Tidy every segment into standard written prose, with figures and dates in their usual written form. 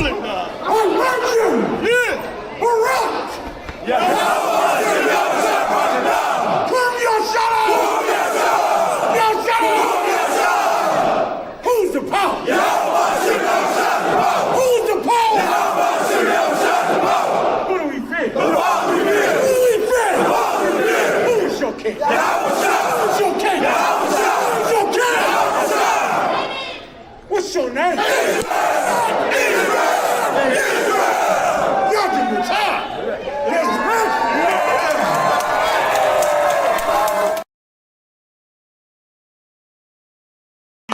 rolling now. I want you. Yeah. Barack. Yeah. Prove your shut up. Your shut up. Who's the power? Who's the power? Who do we fear? Who do we fear? Who is your king? Who's your king? Who's your king? What's your name? Y'all can retire.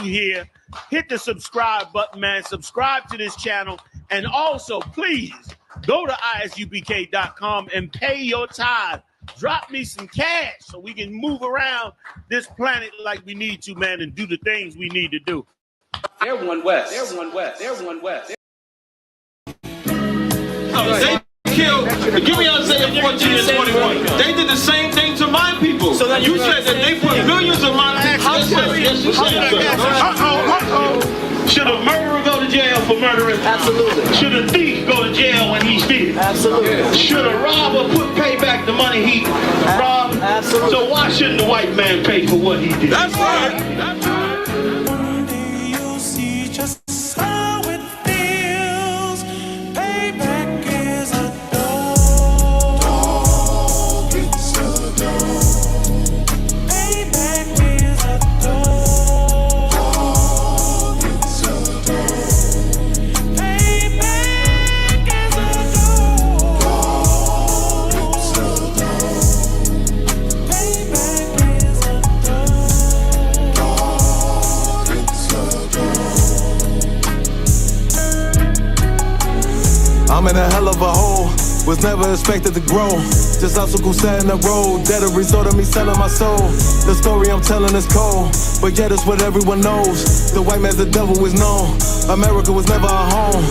Here, hit the subscribe button, man. Subscribe to this channel, and also please go to isupk.com and pay your tithe. Drop me some cash so we can move around this planet like we need to, man, and do the things we need to do. They're one West. They're one West. They're one West. They killed, give me Isaiah 14 and 21. They did the same thing to my people. So that you said that they put millions of my people. Should a murderer go to jail for murdering? Absolutely. Should a thief go to jail when he steals? Absolutely. Should a robber pay back the money he robbed? Absolutely. So why shouldn't the white man pay for what he did? That's right. That's right. One day you'll see just how it feels. Payback is a dog. It's a dog. Payback is a dog. It's a dog. Payback is a dog. It's a dog. Payback is a I'm in a hell of a hole, was never expected to grow. Just Isupk sat in the road, that a result of me selling my soul. The story I'm telling is cold, but yet it's what everyone knows. The white man's the devil is known. America was never our home,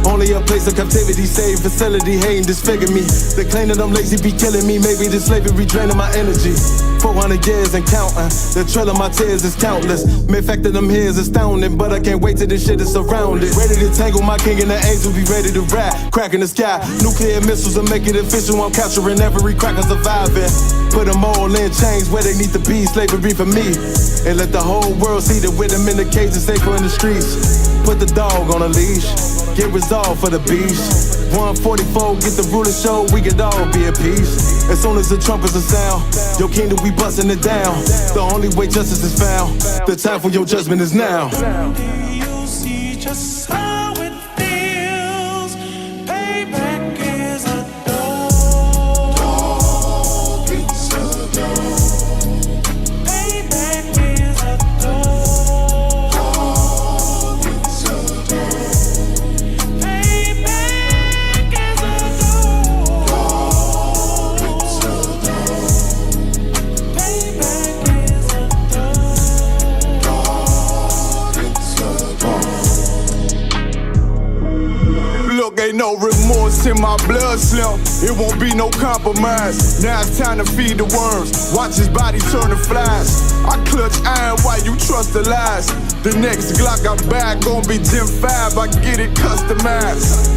only a place of captivity, safe facility, hating disfigure me. They claim that I'm lazy, be killing me. Maybe this slavery draining my energy. 400 years and counting, the trail of my tears is countless. Main fact that I'm here is astounding, but I can't wait till this shit is surrounded. Ready to tangle my king and the angel, be ready to rap. Crack in the sky, nuclear missiles will make it official. I'm capturing every cracker surviving. Put them all in chains where they need to be, slavery for me. And let the whole world see that with them in the cage and safer in the streets. Put the dog on a leash, get resolved for the beast. 144, get the ruler show, we could all be at peace. As soon as the trumpets are sound, your kingdom we busting it down. The only way justice is found, the time for your judgment is now. you'll see just how it feels. Payback is a dog. It's a dog. Payback is a dog. It's a dog. Payback is a dog. It's a dog. Payback is a Look, ain't no remorse in my blood slim. It won't be no compromise. Now it's time to feed the worms. Watch his body turn to flies. I clutch iron while you trust the lies. The next Glock I buy gon' be Gen 5. I get it customized.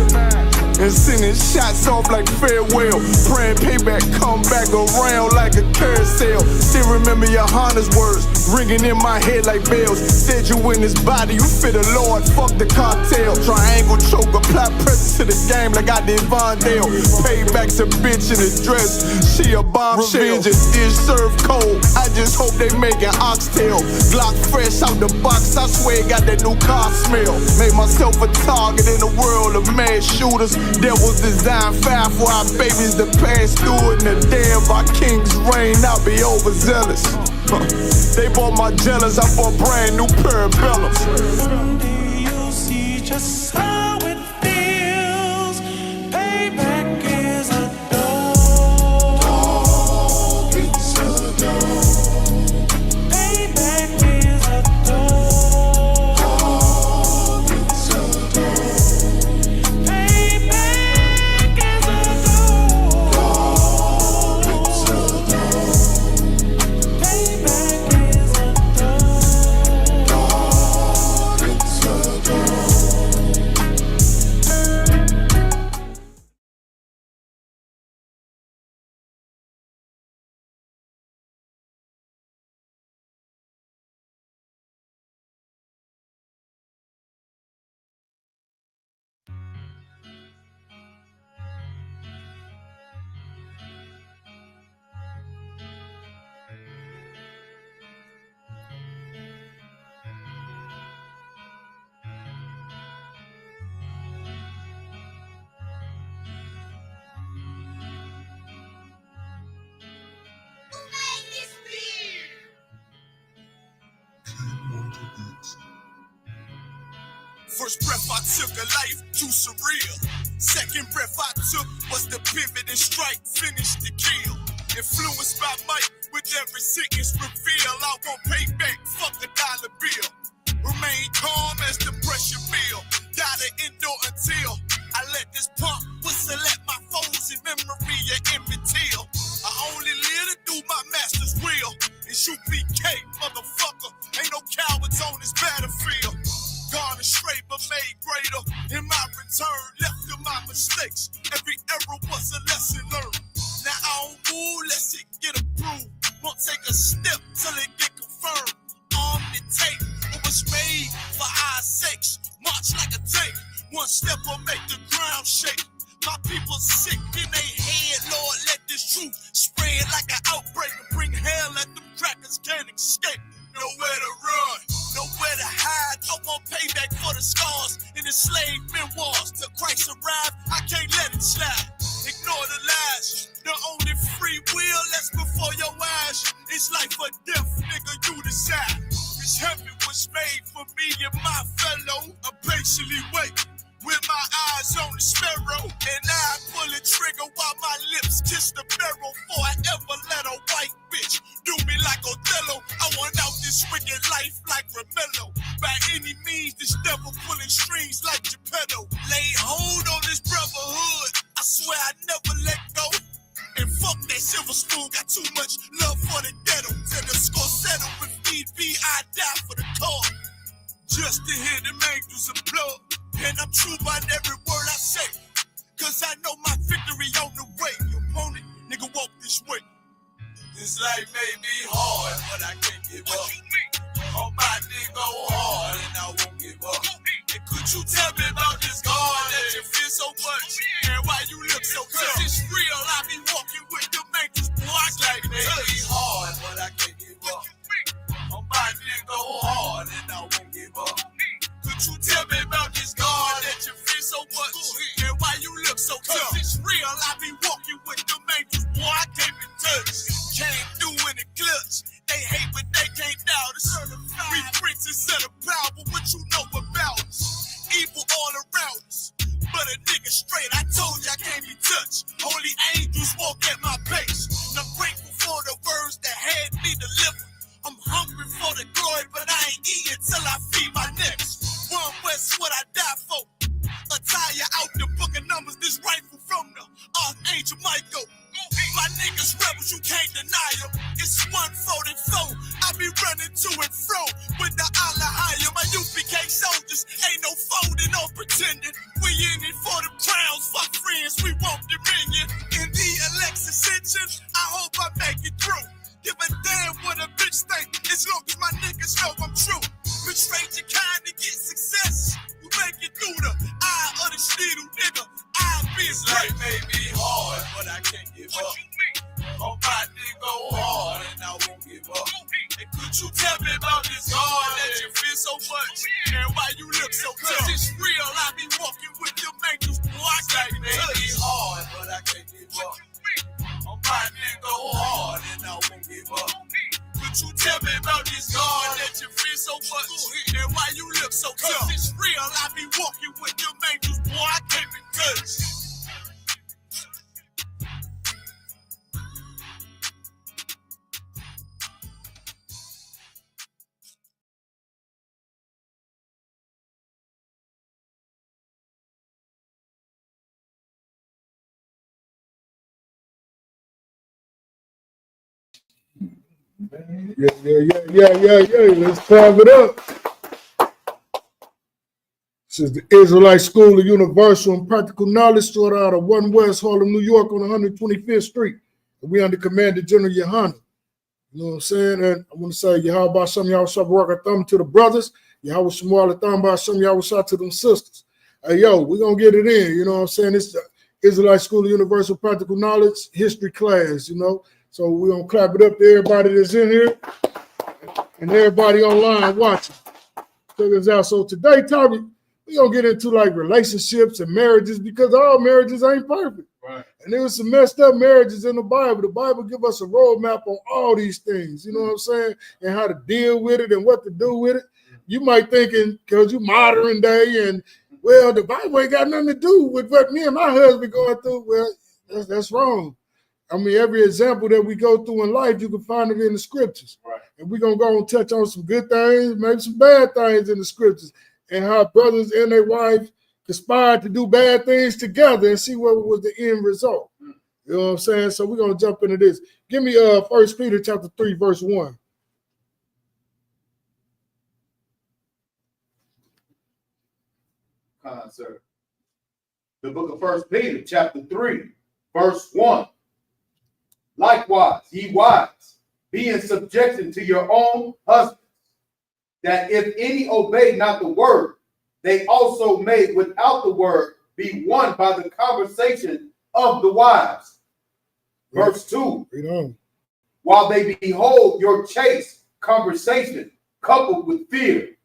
And sending shots off like farewell. Praying payback come back around like a carousel. Still remember your Honda's words ringing in my head like bells. Said you in this body, you fit a Lord, fuck the cartel. Triangle choke, apply pressure to the game like I did Vondale. Payback's a bitch in a dress, she a bombshell. Revenge is dish served cold, I just hope they making oxtail. Glock fresh out the box, I swear it got that new car smell. Made myself a target in the world of mass shooters. That was designed fire for our babies to pass through it. And the day of our king's reign, I'll be overzealous. They bought my jealous, I bought brand new parabellums. Someday you'll see just how it feels. Payback is a dog. It's a dog. Payback is a dog. It's a dog. Payback is a dog. It's a dog. Payback is a dog. It's a dog. First breath I took, a life too surreal. Second breath I took was the pivot and strike, finish the kill. Influenced by might, with every sentence reveal, I won't pay back, fuck the dollar bill. Remain calm as the pressure build. Gotta endure until I let this pump whistle at my foes in memory of Emmett Till. I only live to do my master's will. Isupk, motherfucker, ain't no cowards on this battlefield. Gone astray but made greater. In my return, left to my mistakes. Every error was a lesson learned. Now I don't move, let's it get approved. Won't take a step till it get confirmed. Arm and tape, it was made for our sakes. March like a tank, one step will make the ground shake. My people sick in their head, Lord, let this truth spread like an outbreak and bring hell at them crackers can't escape. Nowhere to run, nowhere to hide. I want payback for the scars in the slave memoirs. Till Christ arrive, I can't let it slide. Ignore the lies, the only free will that's before your eyes. It's life or death, nigga, you decide. This heaven was made for me and my fellow. I patiently wait with my eyes on the sparrow, and I pull the trigger while my lips kiss the barrel. Before I ever let a white bitch do me like Othello. I want out this wicked life like Romello. By any means, this devil pulling strings like Geppetto. Lay hold on this brotherhood, I swear I never let go. And fuck that silver spoon, got too much love for the ghetto. Till the score settle, if need be, I die for the cause. Just to hear them angels applaud. And I'm true by every word I say, cause I know my victory on the way. Your opponent, nigga, walk this way. This life may be hard, but I can't give up. On my nigga hard, and I won't give up. And could you tell me about this God that you feel so much? And why you look so tough? Cause it's real, I be walking with the angels, boy. This life may be hard, but I can't give up. On my nigga hard, and I won't give up. Could you tell me about this God that you feel so much? And why you look so tough? It's real, I be walking with the angels, boy, I can't be touched. Came through in the clutch, they hate but they can't doubt us. We princes of the power, what you know about us? Evil all around us, but a nigga straight, I told you I can't be touched. Only angels walk at my pace. And I'm grateful for the words that had me delivered. I'm hungry for the glory, but I ain't eating till I feed my next. One West, what I die for. Attire out the book of numbers, this rifle from the Archangel Michael. My niggas rebels, you can't deny them. It's 144, I be running to and fro with the Allah higher. My UPK soldiers ain't no folding or pretending. We in it for the crowns, fuck friends, we want dominion. In the election ascension, I hope I make it through. Give a damn what a bitch think, as long as my niggas know I'm true. Betrayed your kind to get success. You make it through the eye of the needle, nigga. I'll be as life may be hard, but I can't give up. On my nigga hard, and I won't give up. And could you tell me about this God that you feel so much? And why you look so tough? Cause it's real, I be walking with them angels, boy, I can't be hard, but I can't give up. On my nigga hard, and I won't give up. Could you tell me about this God that you feel so much? And why you look so tough? Cause it's real, I be walking with them angels, boy, I can't be touched. Yeah. Let's clap it up. This is the Israelite School of Universal and Practical Knowledge, stored out of 1 West Harlem, New York on 125th Street. And we under Commander General Yohana. You know what I'm saying? And I want to say, Yahweh Shem Yahweh Shabbat Thumb to the brothers. Yahweh Shemwala Thumb Shem Yahweh Shah to them sisters. Hey, yo, we're going to get it in. You know what I'm saying? It's the Israelite School of Universal Practical Knowledge history class, you know. So we're going to clap it up to everybody that's in here and everybody online watching. Check us out. So today, topic, we're going to get into like relationships and marriages, because all marriages ain't perfect. Right. And there was some messed up marriages in the Bible. The Bible give us a roadmap on all these things, you know what I'm saying? And how to deal with it and what to do with it. you might thinking because you modern day and well, the Bible ain't got nothing to do with what me and my husband going through. Well, that's wrong. I mean, every example that we go through in life, you can find it in the scriptures. Right. And we're going to go and touch on some good things, maybe some bad things in the scriptures, and how brothers and their wife conspired to do bad things together and see what was the end result. You know what I'm saying? So we're going to jump into this. Give me 1 Peter chapter 3, verse 1. Sir. The book of 1 Peter chapter 3, verse 1. Likewise, ye wives, be in subjection to your own husbands, that if any obey not the word, they also may without the word be won by the conversation of the wives. Verse 2. While they behold your chaste conversation coupled with fear,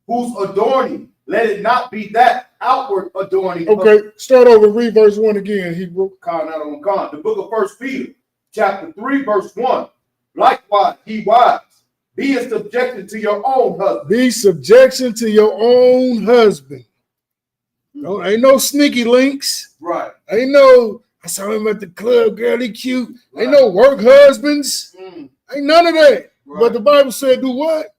whose adorning, let it not be that outward adorning. Okay, start over, read verse 1 again, Hebrew. The book of 1 Peter, chapter 3, verse 1. Likewise, ye wives, be in subjection to your own husband. Be subjection to your own husband. No, ain't no sneaky links. Right. Ain't no, I saw him at the club, girl, he cute. Right. Ain't no work husbands. Ain't none of that. Right. But the Bible said do what?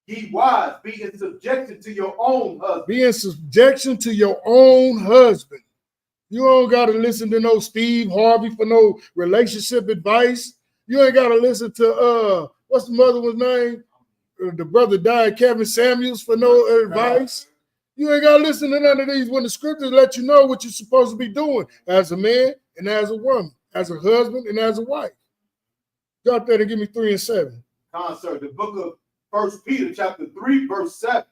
Ye wives, be in subjection to your own husband. Be in subjection to your own husband. You don't got to listen to no Steve Harvey for no relationship advice. You ain't got to listen to, what's the mother one's name? The brother died, Kevin Samuels, for no advice. You ain't got to listen to none of these when the scriptures let you know what you're supposed to be doing as a man and as a woman, as a husband and as a wife. Go out there and give me 3 and 7. Sir, the book of 1 Peter chapter 3, verse 7.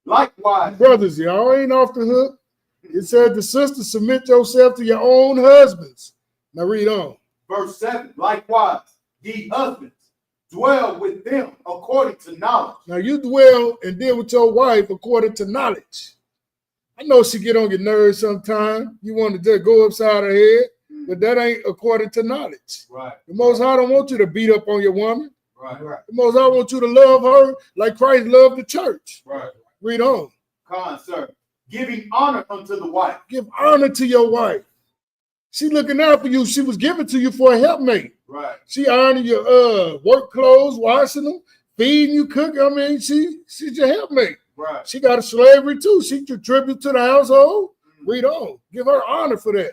Likewise. Brothers, y'all ain't off the hook. It said the sisters, submit yourself to your own husbands. Now read on. Verse 7. Likewise, ye husbands, dwell with them according to knowledge. Now you dwell and deal with your wife according to knowledge. I know she get on your nerves sometimes. You want to just go upside her head, but that ain't according to knowledge. Right. The Most High don't want you to beat up on your woman. Right. The Most High want you to love her like Christ loved the church. Right. Read on. Sir. Giving honor unto the wife. Give honor to your wife. She looking out for you. She was given to you for a helpmate. Right. She ironing your work clothes, washing them, feeding you, cooking. I mean, she's your helpmate. Right. She got a slavery too. She contribute to the household. Read on. Give her honor for that.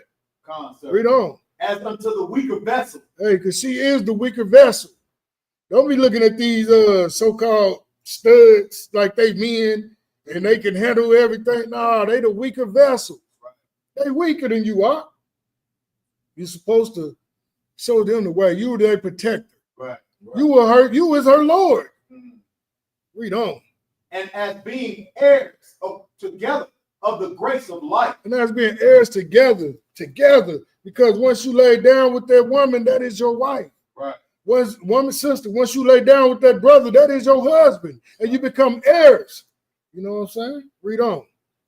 Sir. Read on. As unto the weaker vessel. Hey, because she is the weaker vessel. Don't be looking at these so-called studs like they men and they can handle everything. Nah, they the weaker vessel. Right. They weaker than you are. You're supposed to show them the way. You were their protector. Right. You were her. You was her Lord. Read on. And as being heirs together of the grace of life. And as being heirs together. Because once you lay down with that woman, that is your wife. Right. Sister, once you lay down with that brother, that is your husband. And you become heirs. You know what I'm saying? Read on.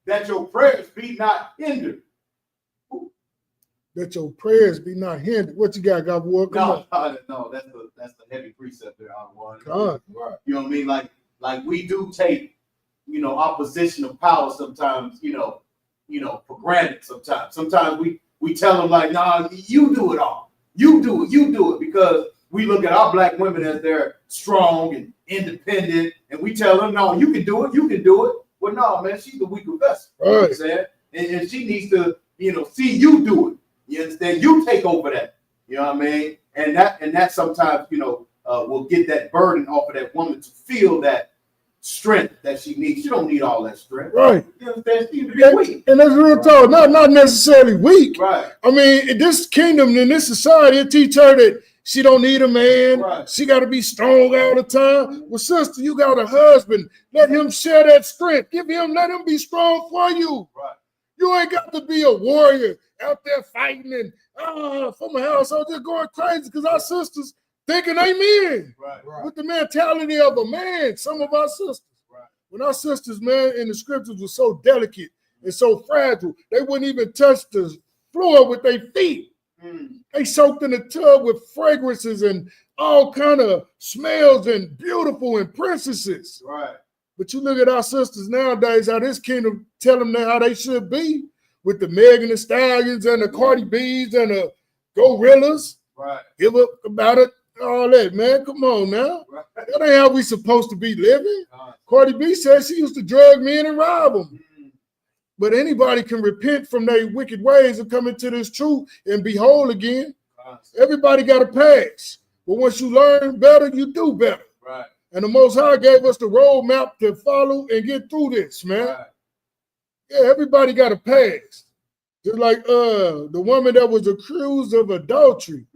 That your prayers be not hindered. That your prayers be not hindered. What you got, Gabor? No, that's the heavy precept there. God. You know what I mean? Like we do take, opposition of power sometimes, for granted sometimes. Sometimes we tell them like, nah, you do it all. You do it, because we look at our black women as they're strong and independent, and we tell them, no, you can do it. Well, no, man, she's the weaker vessel. Right. You know what I'm saying? And she needs to, see you do it. You understand? You take over that. You know what I mean? And that sometimes, will get that burden off of that woman to feel that strength that she needs. She don't need all that strength. Right. You understand? She needs to be weak. And that's real talk. Not necessarily weak. Right. I mean, in this kingdom, in this society, it teach her that she don't need a man. Right. She got to be strong all the time. Well, sister, you got a husband. Let him share that strength. Let him be strong for you. Right. You ain't got to be a warrior out there fighting and from a household just going crazy because our sisters thinking they men. Right. With the mentality of a man, some of our sisters. Right. When our sisters, man, in the scriptures were so delicate and so fragile, they wouldn't even touch the floor with their feet. They soaked in the tub with fragrances and all kind of smells and beautiful and princesses. Right. But you look at our sisters nowadays, how this kingdom tell them how they should be with the Megan Thee Stallions and the Cardi B's and the Gorillas. Right. Give up about it, all that, man. Come on now. Right. That ain't how we supposed to be living. Cardi B said she used to drug men and rob them. But anybody can repent from their wicked ways and come into this truth and be whole again. Everybody got a pass. But once you learn better, you do better. Right. And the Most High gave us the roadmap to follow and get through this, man. Right. Yeah, everybody got a pass. Just like the woman that was accused of adultery.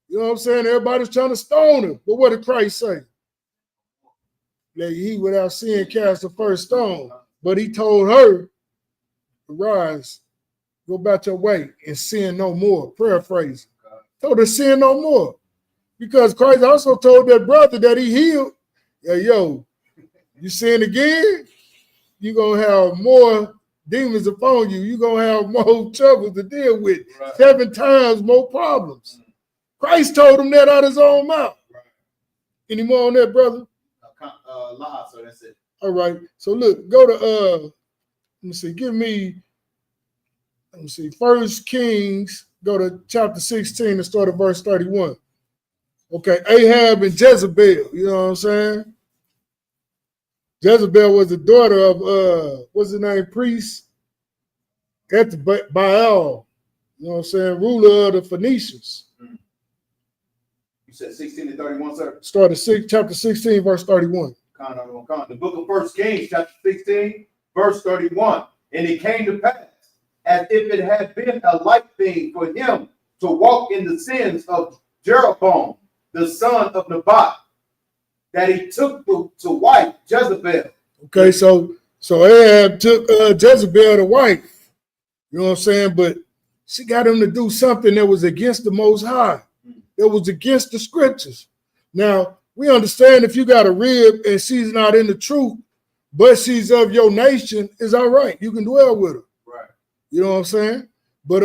You know what I'm saying? Everybody's trying to stone her. But what did Christ say? Let he without sin cast the first stone. But he told her, arise, go about your way and sin no more. Paraphrase. Told her sin no more. Because Christ also told that brother that he healed. Yeah, yo, you sin again, you're going to have more demons upon you. You're going to have more trouble to deal with. Right. 7 times more problems. Christ told him that out of his own mouth. Right. Any more on that, brother? So that's it. All right. So look, go to, let me see, let me see, 1 Kings, go to chapter 16 and start at verse 31. Okay, Ahab and Jezebel, you know what I'm saying? Jezebel was the daughter of, what's his name, priest at the Baal, you know what I'm saying, ruler of the Phoenicians. You said 16 to 31, sir? Start at chapter 16, verse 31. The book of 1 Kings, chapter 16, verse 31. And it came to pass, as if it had been a light thing for him to walk in the sins of Jeroboam, the son of Nebat, that he took to wife Jezebel. Okay, so Ahab took Jezebel to wife. You know what I'm saying? But she got him to do something that was against the Most High. That was against the scriptures. Now, we understand if you got a rib and she's not in the truth, but she's of your nation, is all right. You can dwell with her. Right. You know what I'm saying? But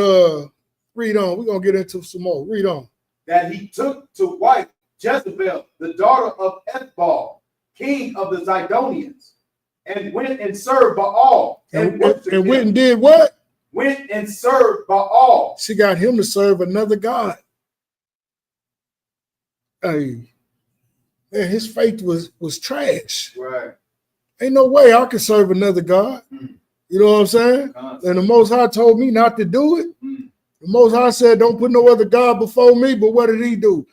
read on. We're going to get into some more. Read on. That he took to wife Jezebel, the daughter of Ethbaal, king of the Zidonians, and went and served Baal. And went and did what? Went and served Baal. She got him to serve another god. Hey, man, his faith was trash. Right. Ain't no way I can serve another god. You know what I'm saying? And the Most High told me not to do it. The Most High said, don't put no other God before me. But what did he do?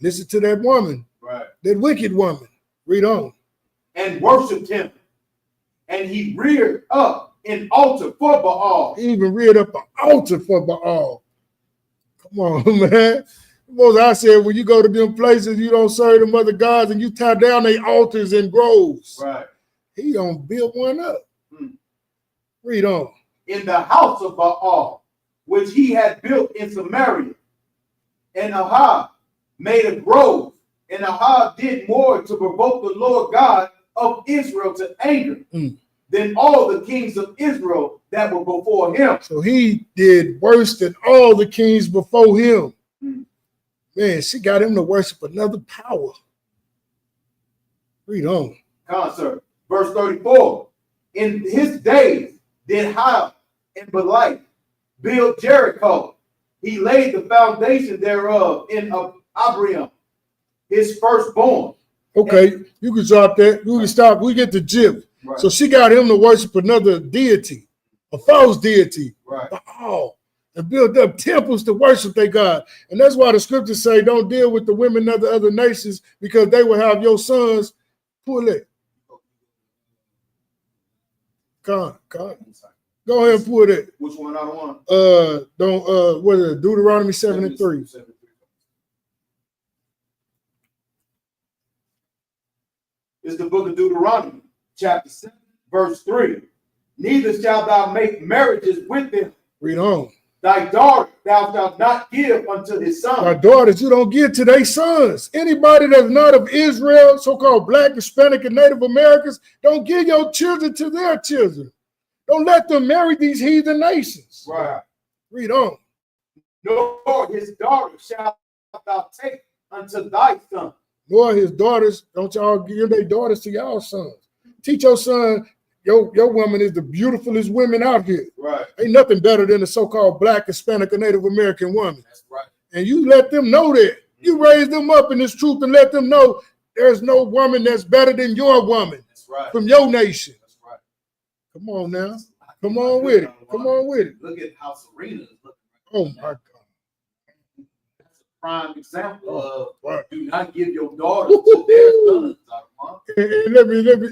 Listen to that woman. Right. That wicked woman. Read on. And worshiped him. And he reared up an altar for Baal. He even reared up an altar for Baal. Come on, man. The Most High said, when you go to them places, you don't serve them other gods and you tie down their altars and groves. Right. He don't build one up. Read on. In the house of Baal, which he had built in Samaria. And Ahab made a grove. And Ahab did more to provoke the Lord God of Israel to anger than all the kings of Israel that were before him. So he did worse than all the kings before him. Man, she got him to worship another power. Read on. Concert. Verse 34. In his days did Hiram and Belial build Jericho. He laid the foundation thereof in Abraham, his firstborn. Okay, you can drop that. You can stop. We get the gist. Right. So she got him to worship another deity, a false deity. Right. Oh, and build up temples to worship their God. And that's why the scriptures say don't deal with the women of the other nations because they will have your sons pull it. Come on. Go ahead and pull that. Which one I don't want? What is it? Deuteronomy 7 and 3. It's the book of Deuteronomy, chapter 7, verse 3. Neither shalt thou make marriages with them. Read on. Thy daughter thou shalt not give unto his son. Thy daughters you don't give to their sons. Anybody that's not of Israel, so-called Black, Hispanic, and Native Americans, don't give your children to their children. Don't let them marry these heathen nations. Right. Read on. Nor his daughter shalt thou take unto thy son. Nor his daughters, don't y'all give their daughters to y'all sons. Teach your son, your woman is the beautifulest women out here. Right. Ain't nothing better than a so-called Black, Hispanic, or Native American woman. That's right. And you let them know that. You raise them up in this truth and let them know there's no woman that's better than your woman. That's right. From your nation. That's right. Come on now. Come on with it. Come on with it. Look at how Serena is looking. Oh my God. That's a prime example of Right. do not give your daughter to their sons,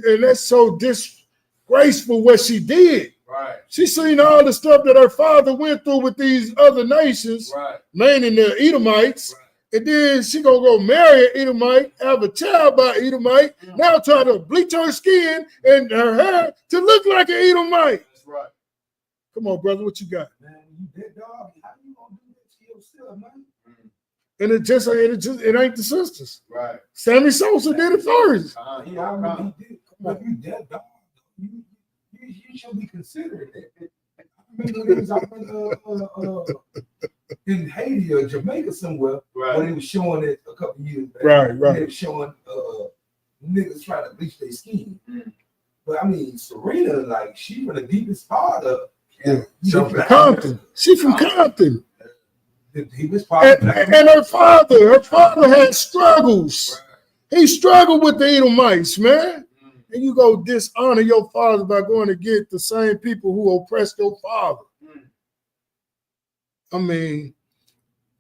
And that's so disgraceful what she did. Right. She seen all the stuff that her father went through with these other nations, Right. mainly the Edomites. Right. And then she gonna go marry an Edomite, have a child by an Edomite, now try to bleach her skin and her hair to look like an Edomite. That's right. Come on, brother, what you got? Man, you dead dog. How you gonna do that to yourself, man? And it ain't the sisters. Right. Sammy Sosa did it first. He already did. But you dead dog. You should be considering it. I remember when I was in Haiti or Jamaica somewhere when they was showing it a couple years back. Right. They were showing niggas trying to bleach their skin. But I mean, Serena, like, she from the deepest part of She from Compton. She from Compton. The deepest part. And her father had struggles. He struggled with the Edomites, man. And you go dishonor your father by going to get the same people who oppressed your father. I mean,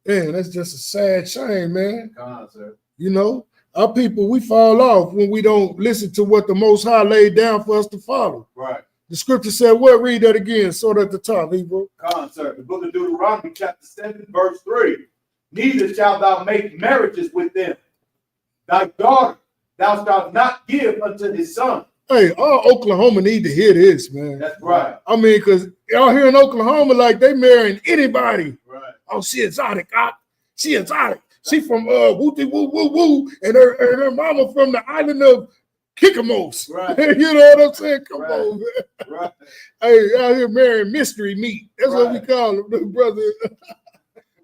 man, that's just a sad shame, man. Come on, sir. You know, our people, we fall off when we don't listen to what the Most High laid down for us to follow. Right. The scripture said, what? Read that again, sort of at the top, Hebrew. Come on, sir. The book of Deuteronomy, chapter 7, verse 3. Neither shalt thou make marriages with them. Thy daughter thou shalt not give unto his son. Hey, all Oklahoma need to hear this, man. That's right. I mean, because y'all here in Oklahoma, like, they marrying anybody. Right. Oh, she exotic. She exotic. She from woo woo woo woo, and her mama from the island of Kikamos. Right. You know what I'm saying? Come Right. on, man. Right. Hey, out here marrying mystery meat. That's what we Right. call them, brother.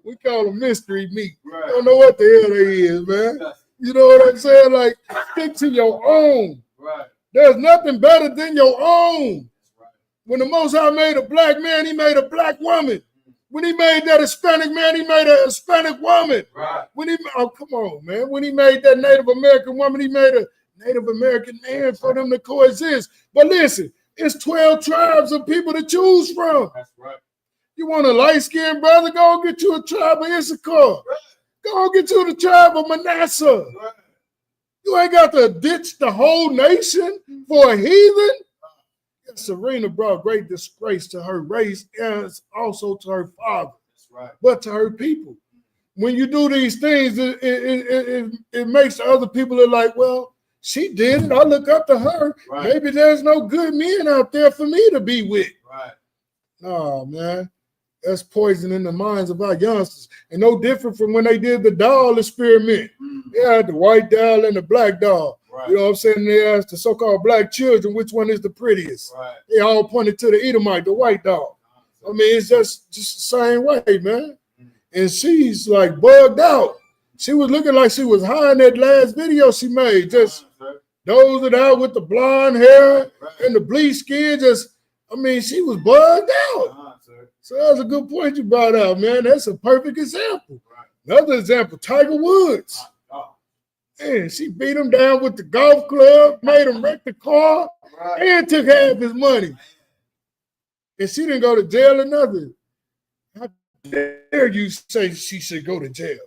We call them mystery meat. Right. Don't know what the hell they is, man. You know what I'm saying? Like, stick to your own. Right. There's nothing better than your own. Right. When the Most High made a black man, he made a black woman. When he made that Hispanic man, he made a Hispanic woman. Right. Oh, come on, man. When he made that Native American woman, he made a Native American man for them to coexist. But listen, it's 12 tribes of people to choose from. That's right. You want a light-skinned brother? Go get you a tribe of Isupk. Right. Go get you the tribe of Manasseh. Right. You ain't got to ditch the whole nation for a heathen. Serena brought great disgrace to her race and also to her father, That's right. but to her people. When you do these things, it makes the other people look like, well, she did it. I look up to her. Right. Maybe there's no good men out there for me to be with. Right. No, man. That's poisoning the minds of our youngsters. And no different from when they did the doll experiment. They had the white doll and the black doll. Right. You know what I'm saying? They asked the so-called black children which one is the prettiest. Right. They all pointed to the Edomite, the white doll. I mean, it's just the same way, man. And she's like bugged out. She was looking like she was high in that last video she made. Just dozed it out with the blonde hair and the bleached skin. I mean, she was bugged out. So that's a good point you brought out, man. That's a perfect example. Another example, Tiger Woods. Man, she beat him down with the golf club, made him wreck the car, and took half his money. And she didn't go to jail or nothing. How dare you say she should go to jail?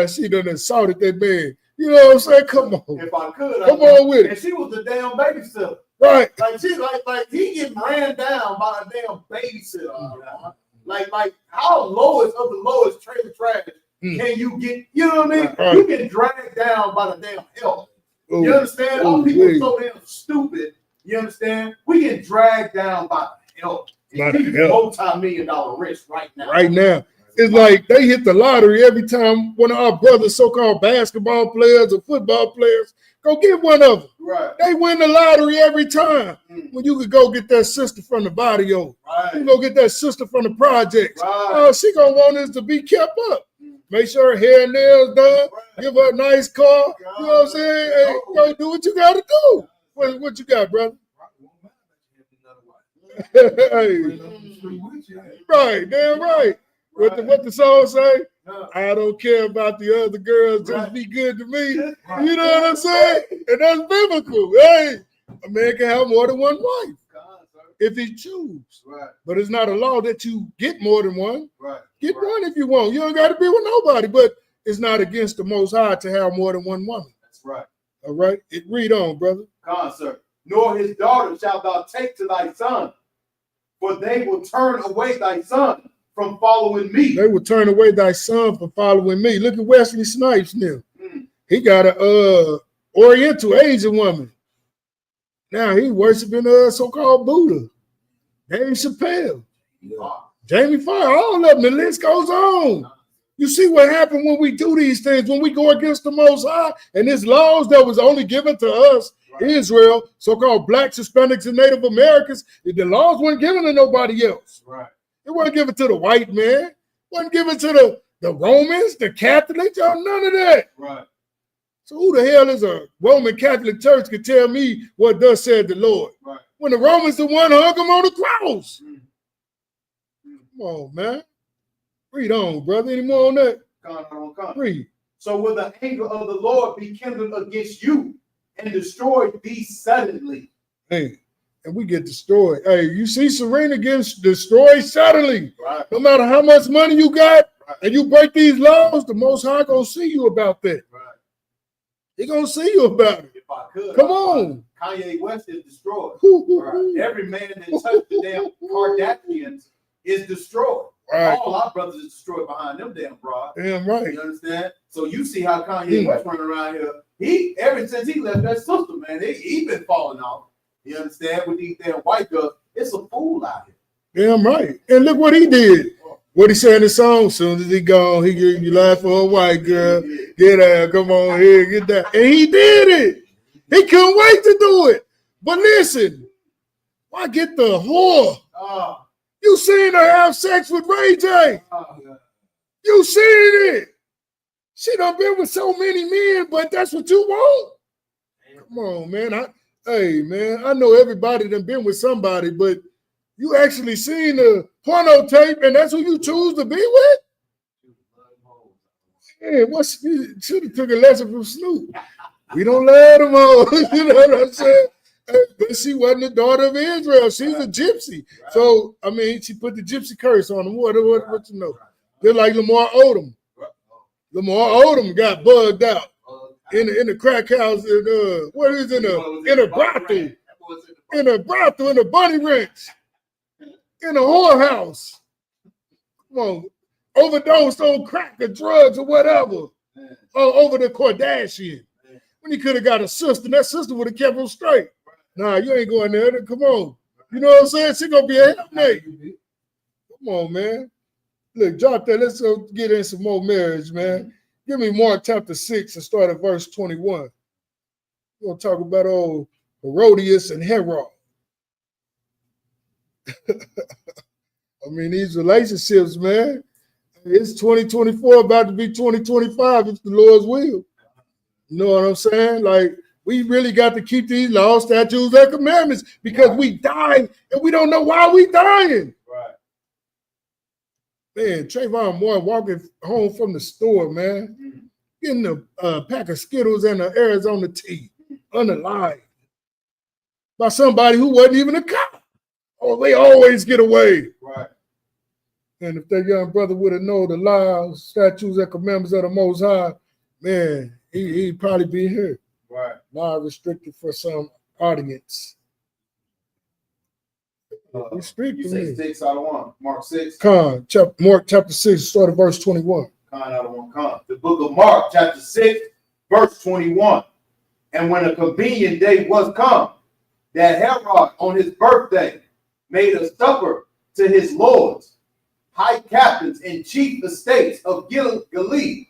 She done assaulted that man. You know what I'm saying? Come on. If I could, Come on with it. And she was the damn babysitter. Right. Like she like he getting ran down by a damn babysitter. Like how lowest of the lowest trailer trash can you get? You know what I mean? Right. You get dragged down by the damn help. Ooh. You understand? Ooh, All people wait. are so damn stupid. You understand? We get dragged down by the help. By the She's help. multi-million-dollar rich right now. Right now. It's like they hit the lottery every time one of our brothers, so-called basketball players or football players, go get one of them. Right. They win the lottery every time. When you could go get that sister from the barrio. Right. You go get that sister from the projects. Right. Oh, she gonna want us to be kept up. Make sure her hair and nails done. Give her a nice car. You know what I'm saying? Hey, go do what you gotta do. What you got, brother? Hey. Right, damn right. What the song say? I don't care about the other girls, just be good to me. You know what I'm saying? And that's biblical. Hey, a man can have more than one wife if he chooses. But it's not a law that you get more than one. Get one if you want. You don't got to be with nobody, but it's not against the Most High to have more than one woman. That's right. All right? Read on, brother. Sir. Nor his daughter shalt thou take to thy son, for they will turn away thy son from following me. They will turn away thy son from following me. Look at Wesley Snipes now. He got a Oriental Asian woman. Now he worshiping a so-called Buddha. Dave Chappelle. Jamie Foxx, all of them. The list goes on. You see what happened when we do these things, when we go against the Most High, and his laws that was only given to us, Israel, so-called blacks, Hispanics, and Native Americans, the laws weren't given to nobody else. It wasn't given to the white man. It wasn't given to the Romans, the Catholics, none of that. So who the hell is a Roman Catholic church could tell me what thus said the Lord? When the Romans the one hung him on the cross. Come on, man. Read on, brother. Any more on that? Read. So will the anger of the Lord be kindled against you and destroy thee suddenly? Hey, and we get destroyed. Hey, you see Serena gets destroyed suddenly. No matter how much money you got and you break these laws, the Most High gonna see you about that. He gonna see you about it. If I could. Come on. Kanye West is destroyed. Every man that touched the damn Kardashians is destroyed. All our brothers is destroyed behind them damn broad. Damn right. You understand? So you see how Kanye West running around here. He ever since he left that sister, man, he been falling off. You understand? With these damn white girls, it's a fool out here. Damn right. And look what he did. What he said in the song, soon as he gone, he give you life for a white girl. Get out, come on here, get that. And he did it. He couldn't wait to do it. But listen, why get the whore? You seen her have sex with Ray J. You seen it. She done been with so many men, but that's what you want? Come on, man. Hey, man, I know everybody done been with somebody, but you actually seen the porno tape, and that's who you choose to be with? Yeah, you should have took a lesson from Snoop. We don't let them all. You know what I'm saying? But she wasn't the daughter of Israel. She's a gypsy. So, I mean, she put the gypsy curse on him. What you know? They're like Lamar Odom. Lamar Odom got bugged out in the crack house in a brothel. In a bunny ranch. In a whorehouse. Come on. Overdosed on crack or drugs or whatever. Over the Kardashian. When he could have got a sister, that sister would have kept him straight. Nah, you ain't going there. Come on. You know what I'm saying? She gonna be a helpmate. Come on, man. Look, drop that. Let's go get in some more marriage, man. Give me Mark chapter 6 and start at verse 21. We're gonna talk about old Herodias and Herod. I mean, these relationships, man. It's 2024, about to be 2025, if the Lord's will. You know what I'm saying? Like, we really got to keep these laws, statutes, and commandments because we dying and we don't know why we dying. Man, Trayvon Moore walking home from the store, man, getting a pack of Skittles and an Arizona tea, unalive, by somebody who wasn't even a cop. Oh, they always get away. And if that young brother would have known the laws, statutes, and commandments of the Most High, man, he'd probably be here. Not restricted for some audience. You say 6 out of 1. Mark 6. Mark chapter 6, start at verse 21. Out of 1. The book of Mark, chapter 6, verse 21. And when a convenient day was come, that Herod on his birthday made a supper to his lords, high captains and chief estates of Galilee.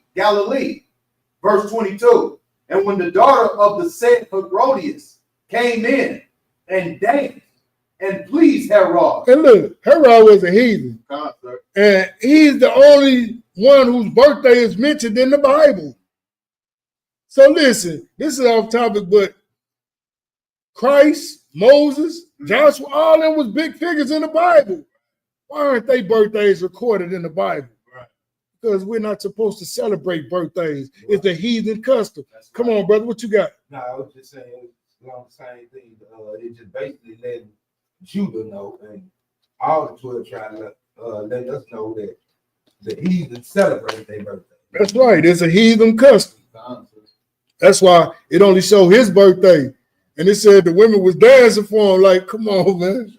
Verse 22. And when the daughter of the said Herodias came in and danced and pleased Herod. And look, Herod was a heathen. And he's the only one whose birthday is mentioned in the Bible. So listen, this is off topic, but Christ, Moses, Joshua, all them was big figures in the Bible. Why aren't they birthdays recorded in the Bible? Right. Because we're not supposed to celebrate birthdays. Right. It's the heathen custom. Come on, brother, what you got? No, I was just saying along the same thing. It just basically letting Judah know, and all the 12 trying to let us know that the heathen celebrate their birthday. That's right. It's a heathen custom. That's why it only showed his birthday. And it said the women was dancing for him. Like, come on, man.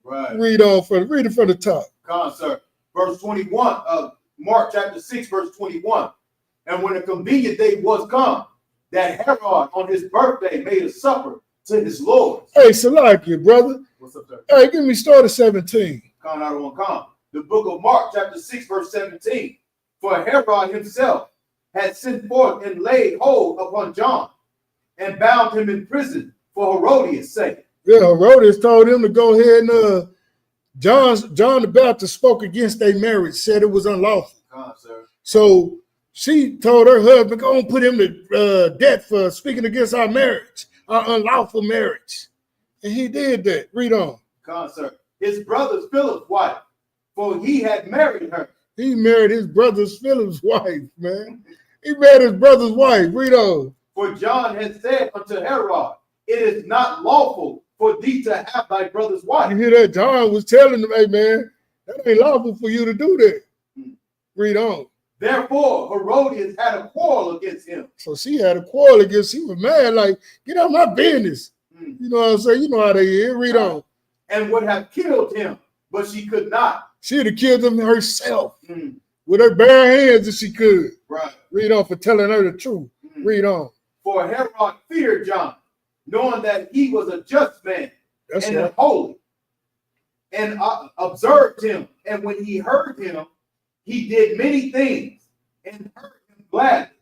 Right. Read it from the top. Come on, sir. Verse 21 of Mark chapter 6, verse 21. And when a convenient day was come, that Herod on his birthday made a supper to his lords. Hey, Salakia, brother. What's up, sir? Hey, give me start at 17. Come out of one come. The book of Mark chapter 6, verse 17. For Herod himself had sent forth and laid hold upon John and bound him in prison for Herodias' sake. Yeah, Herodias told him to go ahead and John the Baptist spoke against their marriage, said it was unlawful. Sir. So she told her husband, go and put him to death for speaking against our marriage, our unlawful marriage. And he did that. Read on. Sir. His brother's Philip's wife, for he had married her. He married his brother's Philip's wife, man. He married his brother's wife. Read on. For John had said unto Herod, it is not lawful for thee to have thy brother's wife. You hear that? John was telling them, hey, man, that ain't lawful for you to do that. Read on. Therefore, Herodias had a quarrel against him. So she had a quarrel against him. He was mad, like, get out of my business. You know what I'm saying? You know how they is. Read on. And would have killed him, but she could not. She'd have killed him herself with her bare hands if she could. Right. Read on for telling her the truth. Read on. For Herod feared John, knowing that he was a just man and holy, and observed him. And when he heard him, he did many things and heard him gladly.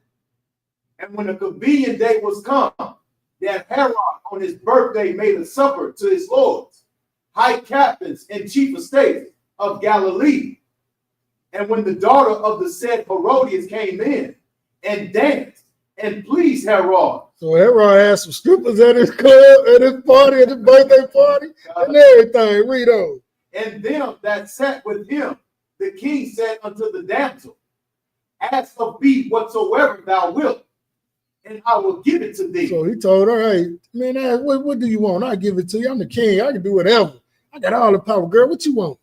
And when the convenient day was come, that Herod on his birthday made a supper to his lords, high captains and chief estates of Galilee. And when the daughter of the said Herodias came in and danced and pleased Herod. So Herod had some strippers at his club, at his party, at his birthday party, and everything. Read on. And them that sat with him, the king said unto the damsel, ask of thee whatsoever thou wilt, and I will give it to thee. So he told her, hey, man, what do you want? I'll give it to you. I'm the king. I can do whatever. I got all the power. Girl, what you want?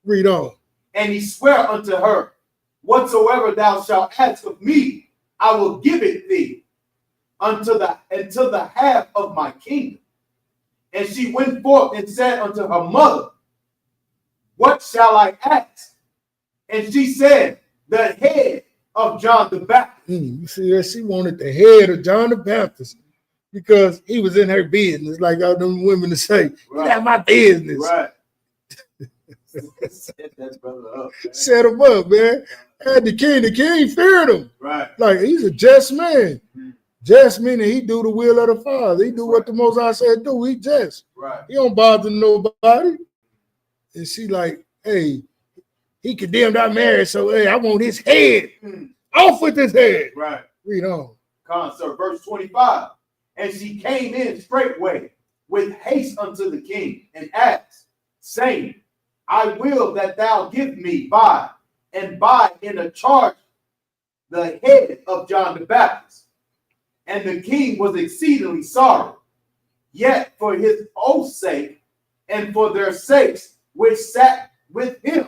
Read on. And he sware unto her, whatsoever thou shalt ask of me, I will give it thee until the half of my kingdom. And she went forth and said unto her mother, what shall I ask? And she said, the head of John the Baptist. You see, she wanted the head of John the Baptist because he was in her business, like all them women to say, right. Get out my business. Right. Set that brother up. Man. Set him up, man. And the king feared him. Right. Like, he's a just man. Just meaning he do the will of the Father. He do what the Most High said do. He just. Right. He don't bother nobody. And she like, hey, he condemned our marriage, so hey, I want his head. Off with his head. Right. Read on. Sir, verse 25. And she came in straightway with haste unto the king and asked, saying, I will that thou give me by in a charge the head of John the Baptist. And the king was exceedingly sorry. Yet for his oath's sake and for their sakes which sat with him,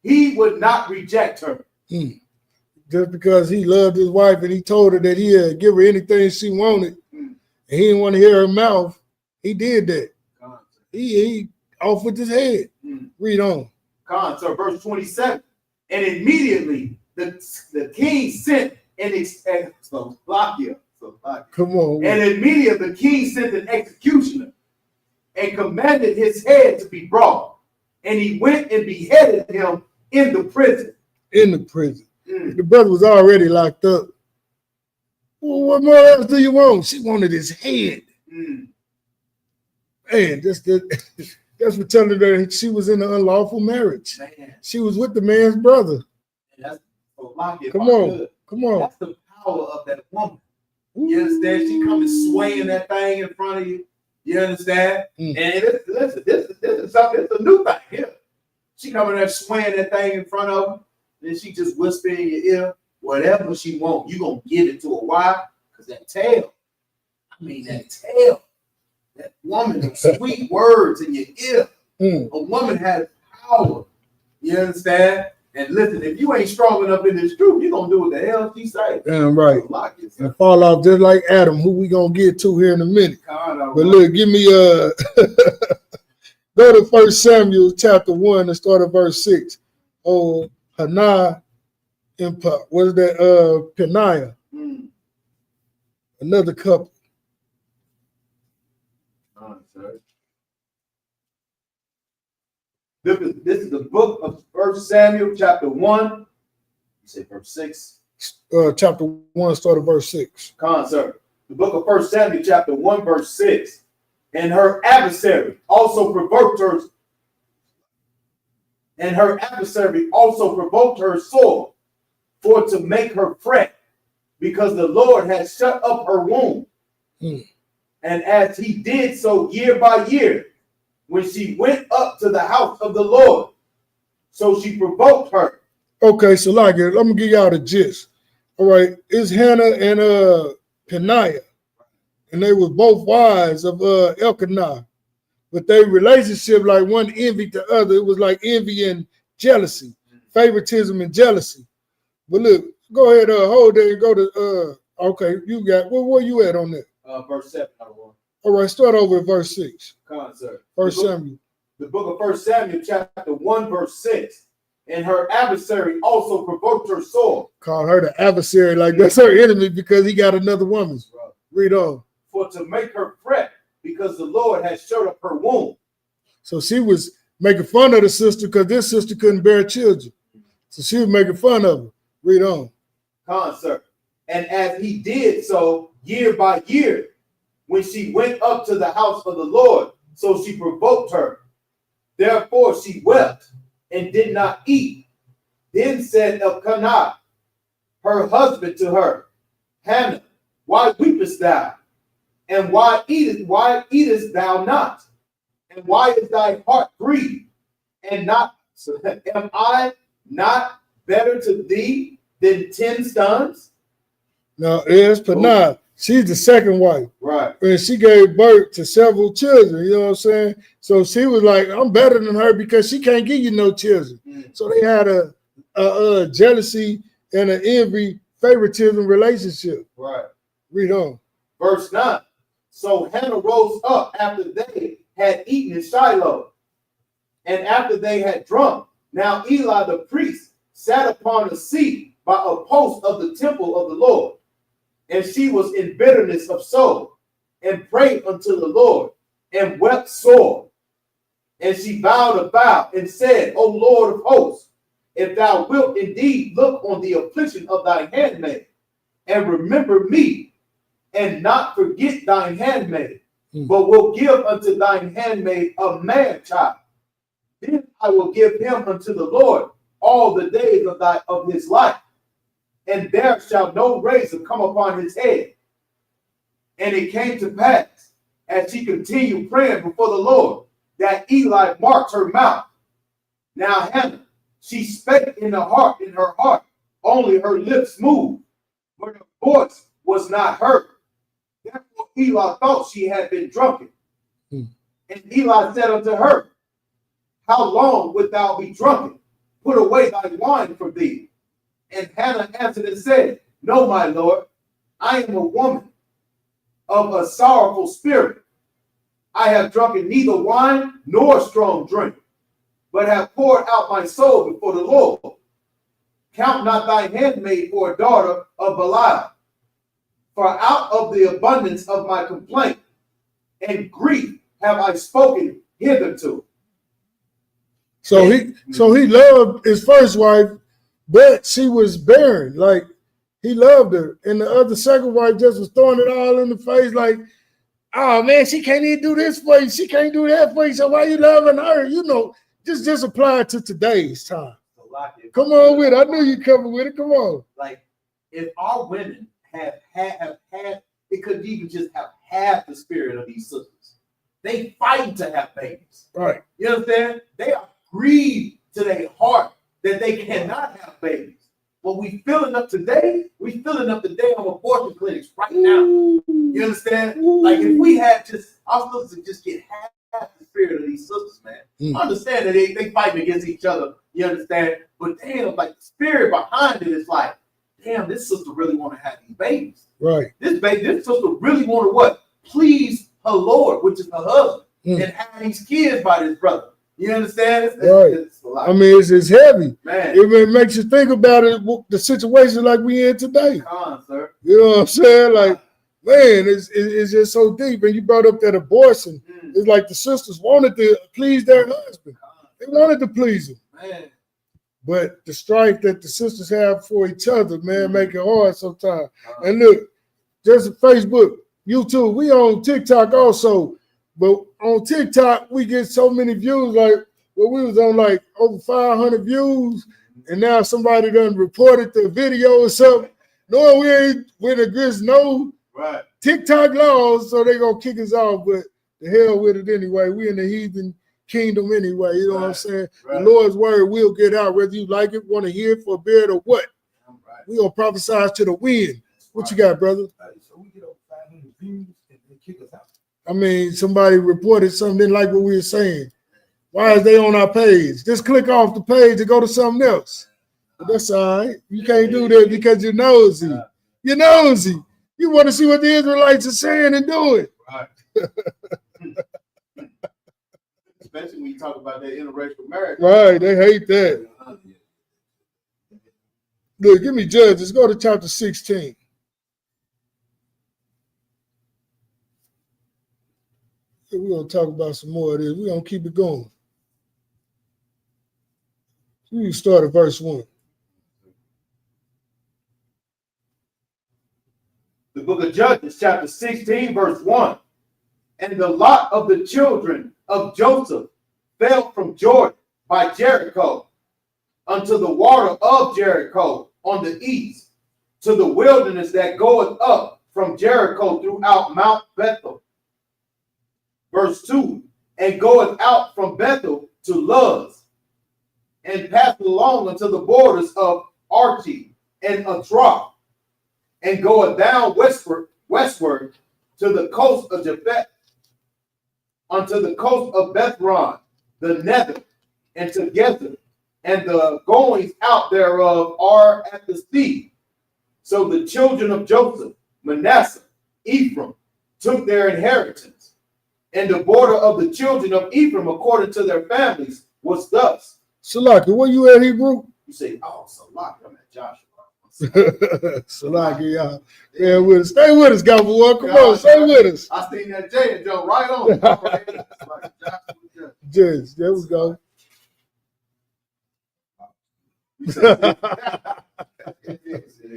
he would not reject her. Just because he loved his wife and he told her that he'd give her anything she wanted, and he didn't want to hear her mouth, he did that. He off with his head. Read on. So verse 27. And immediately the king sent an Come on. And immediately the king sent an executioner and commanded his head to be brought. And he went and beheaded him in the prison. In the prison. The brother was already locked up. Well, what more else do you want? She wanted his head. Man, that's for telling her she was in an unlawful marriage. Man. She was with the man's brother. That's Come on. That's the power of that woman. You understand? She coming swaying that thing in front of you. You understand? And listen, this is something. It's a new thing here. She coming there swaying that thing in front of him. Then she just whisper in your ear, whatever she want, you gonna give it to her. Why? Because that tail. I mean that tail. That woman, them sweet words in your ear. A woman has power. You understand? And listen, if you ain't strong enough in this truth, you're gonna do what the hell she say. Damn right. So and fall off just like Adam, who we gonna get to here in a minute. But look, give me go to 1 Samuel chapter 1 and start at verse 6. Oh, Hannah and what is that? Peniah. Another couple. This is the book of 1 Samuel, chapter 1. You say verse 6? Chapter 1, start at verse 6. Sir. The book of 1 Samuel, chapter 1, verse 6. And her adversary also provoked her. And her adversary also provoked her sore, for to make her fret, because the Lord had shut up her womb. And as he did so year by year, when she went up to the house of the Lord, so she provoked her. Okay, so like it, let me give y'all the gist. All right, it's Hannah and Peniah, and they were both wives of Elkanah, but their relationship, like one envied the other. It was like envy and jealousy, favoritism and jealousy. But look, go ahead, hold there and go to okay, you got where you at on that? Verse 7. All right, start over at verse 6. Sir. 1 Samuel. The book of 1 Samuel, chapter 1, verse 6. And her adversary also provoked her sore. Called her the adversary, like that's her enemy because he got another woman. Read on. For to make her fret, because the Lord has shut up her womb. So she was making fun of the sister because this sister couldn't bear children. So she was making fun of her. Read on. Sir. And as he did so year by year, when she went up to the house of the Lord, so she provoked her. Therefore she wept and did not eat. Then said Elkanah, her husband, to her, Hannah, why weepest thou? And why eatest thou not? And why is thy heart grieved? And not am I not better to thee than 10 sons? Now here's Peniah. She's the second wife. Right. And she gave birth to several children, you know what I'm saying? So she was like, I'm better than her because she can't give you no children. So they had a jealousy and an envy, favoritism relationship. Right. Read on. Verse 9. So Hannah rose up after they had eaten in Shiloh, and after they had drunk. Now Eli the priest sat upon a seat by a post of the temple of the Lord. And she was in bitterness of soul, and prayed unto the Lord, and wept sore. And she vowed a vow, and said, O Lord of hosts, if thou wilt indeed look on the affliction of thy handmaid, and remember me, and not forget thine handmaid, but will give unto thine handmaid a man child, then I will give him unto the Lord all the days of his life. And there shall no razor come upon his head. And it came to pass, as she continued praying before the Lord, that Eli marked her mouth. Now Hannah, she spake in her heart, only her lips moved, but her voice was not heard. Therefore Eli thought she had been drunken. And Eli said unto her, how long wilt thou be drunken? Put away thy wine from thee. And Hannah answered and said, no, my Lord, I am a woman of a sorrowful spirit. I have drunken neither wine nor strong drink, but have poured out my soul before the Lord. Count not thy handmaid for a daughter of Belial, for out of the abundance of my complaint and grief have I spoken hitherto. So he loved his first wife, but she was barren. Like, he loved her. And the other second wife just was throwing it all in the face like, oh, man, she can't even do this for you. She can't do that for you. So why you loving her? You know, just apply it to today's time. Come on with it. I knew you coming with it. Come on. Like, if our women have had, it could even just have half the spirit of these sisters. They fighting to have babies. Right. You understand? They are grieved to their heart that they cannot have babies. But we filling up today on abortion clinics right now. You understand? Like if we had just our sisters just get half the spirit of these sisters, man. I understand that they fighting against each other. You understand? But damn, like the spirit behind it is like, damn, this sister really want to have these babies. Right. This sister really want to what? Please her Lord, which is her husband, and have these kids by this brother. You understand? It's I mean, it's heavy. Man. It makes you think about it, the situation like we in today. Come on, sir. You know what I'm saying? Like, man, it's just so deep. And you brought up that abortion. It's like the sisters wanted to please their husband. They wanted to please him. Man. But the strife that the sisters have for each other, man, make it hard sometimes. And look, just Facebook, YouTube, we on TikTok also. But on TikTok, we get so many views. Like, well, we was on like over 500 views, and now somebody done reported the video or something. No, we ain't with against no TikTok laws, so they gonna kick us off. But the hell with it anyway. We in the heathen kingdom anyway. You know what I'm saying? The Lord's word will get out, whether you like it, want to hear it for a bit or what. We gonna prophesy to the wind. What you got, brother? So we get over 500 views and they kick us out. I mean, somebody reported something, didn't like what we were saying. Why is they on our page? Just click off the page and go to something else. But that's all right. You can't do that because you're nosy. You're nosy. You want to see what the Israelites are saying and doing. Right. Especially when you talk about that interracial marriage. Right, they hate that. Look, give me Judges. Go to chapter 16. We're going to talk about some more of this. We're going to keep it going. We can start at verse 1. The book of Judges, chapter 16, verse 1. And the lot of the children of Joseph fell from Jordan by Jericho unto the water of Jericho on the east, to the wilderness that goeth up from Jericho throughout Mount Bethel. Verse 2, and goeth out from Bethel to Luz, and passed along unto the borders of Archi and Atroth, and goeth down westward to the coast of Japheth, unto the coast of Bethron, the nether, and to Gezer, and the goings out thereof are at the sea. So the children of Joseph, Manasseh, Ephraim, took their inheritance. And the border of the children of Ephraim, according to their families, was thus. Salaki, where you at, Hebrew? You say, oh, Salaki, I'm at Joshua. Salaki, y'all. Yeah, with us. Stay with us, Gospel One. Come on, stay with us. I seen that J and jump right on it. Judge, there we go.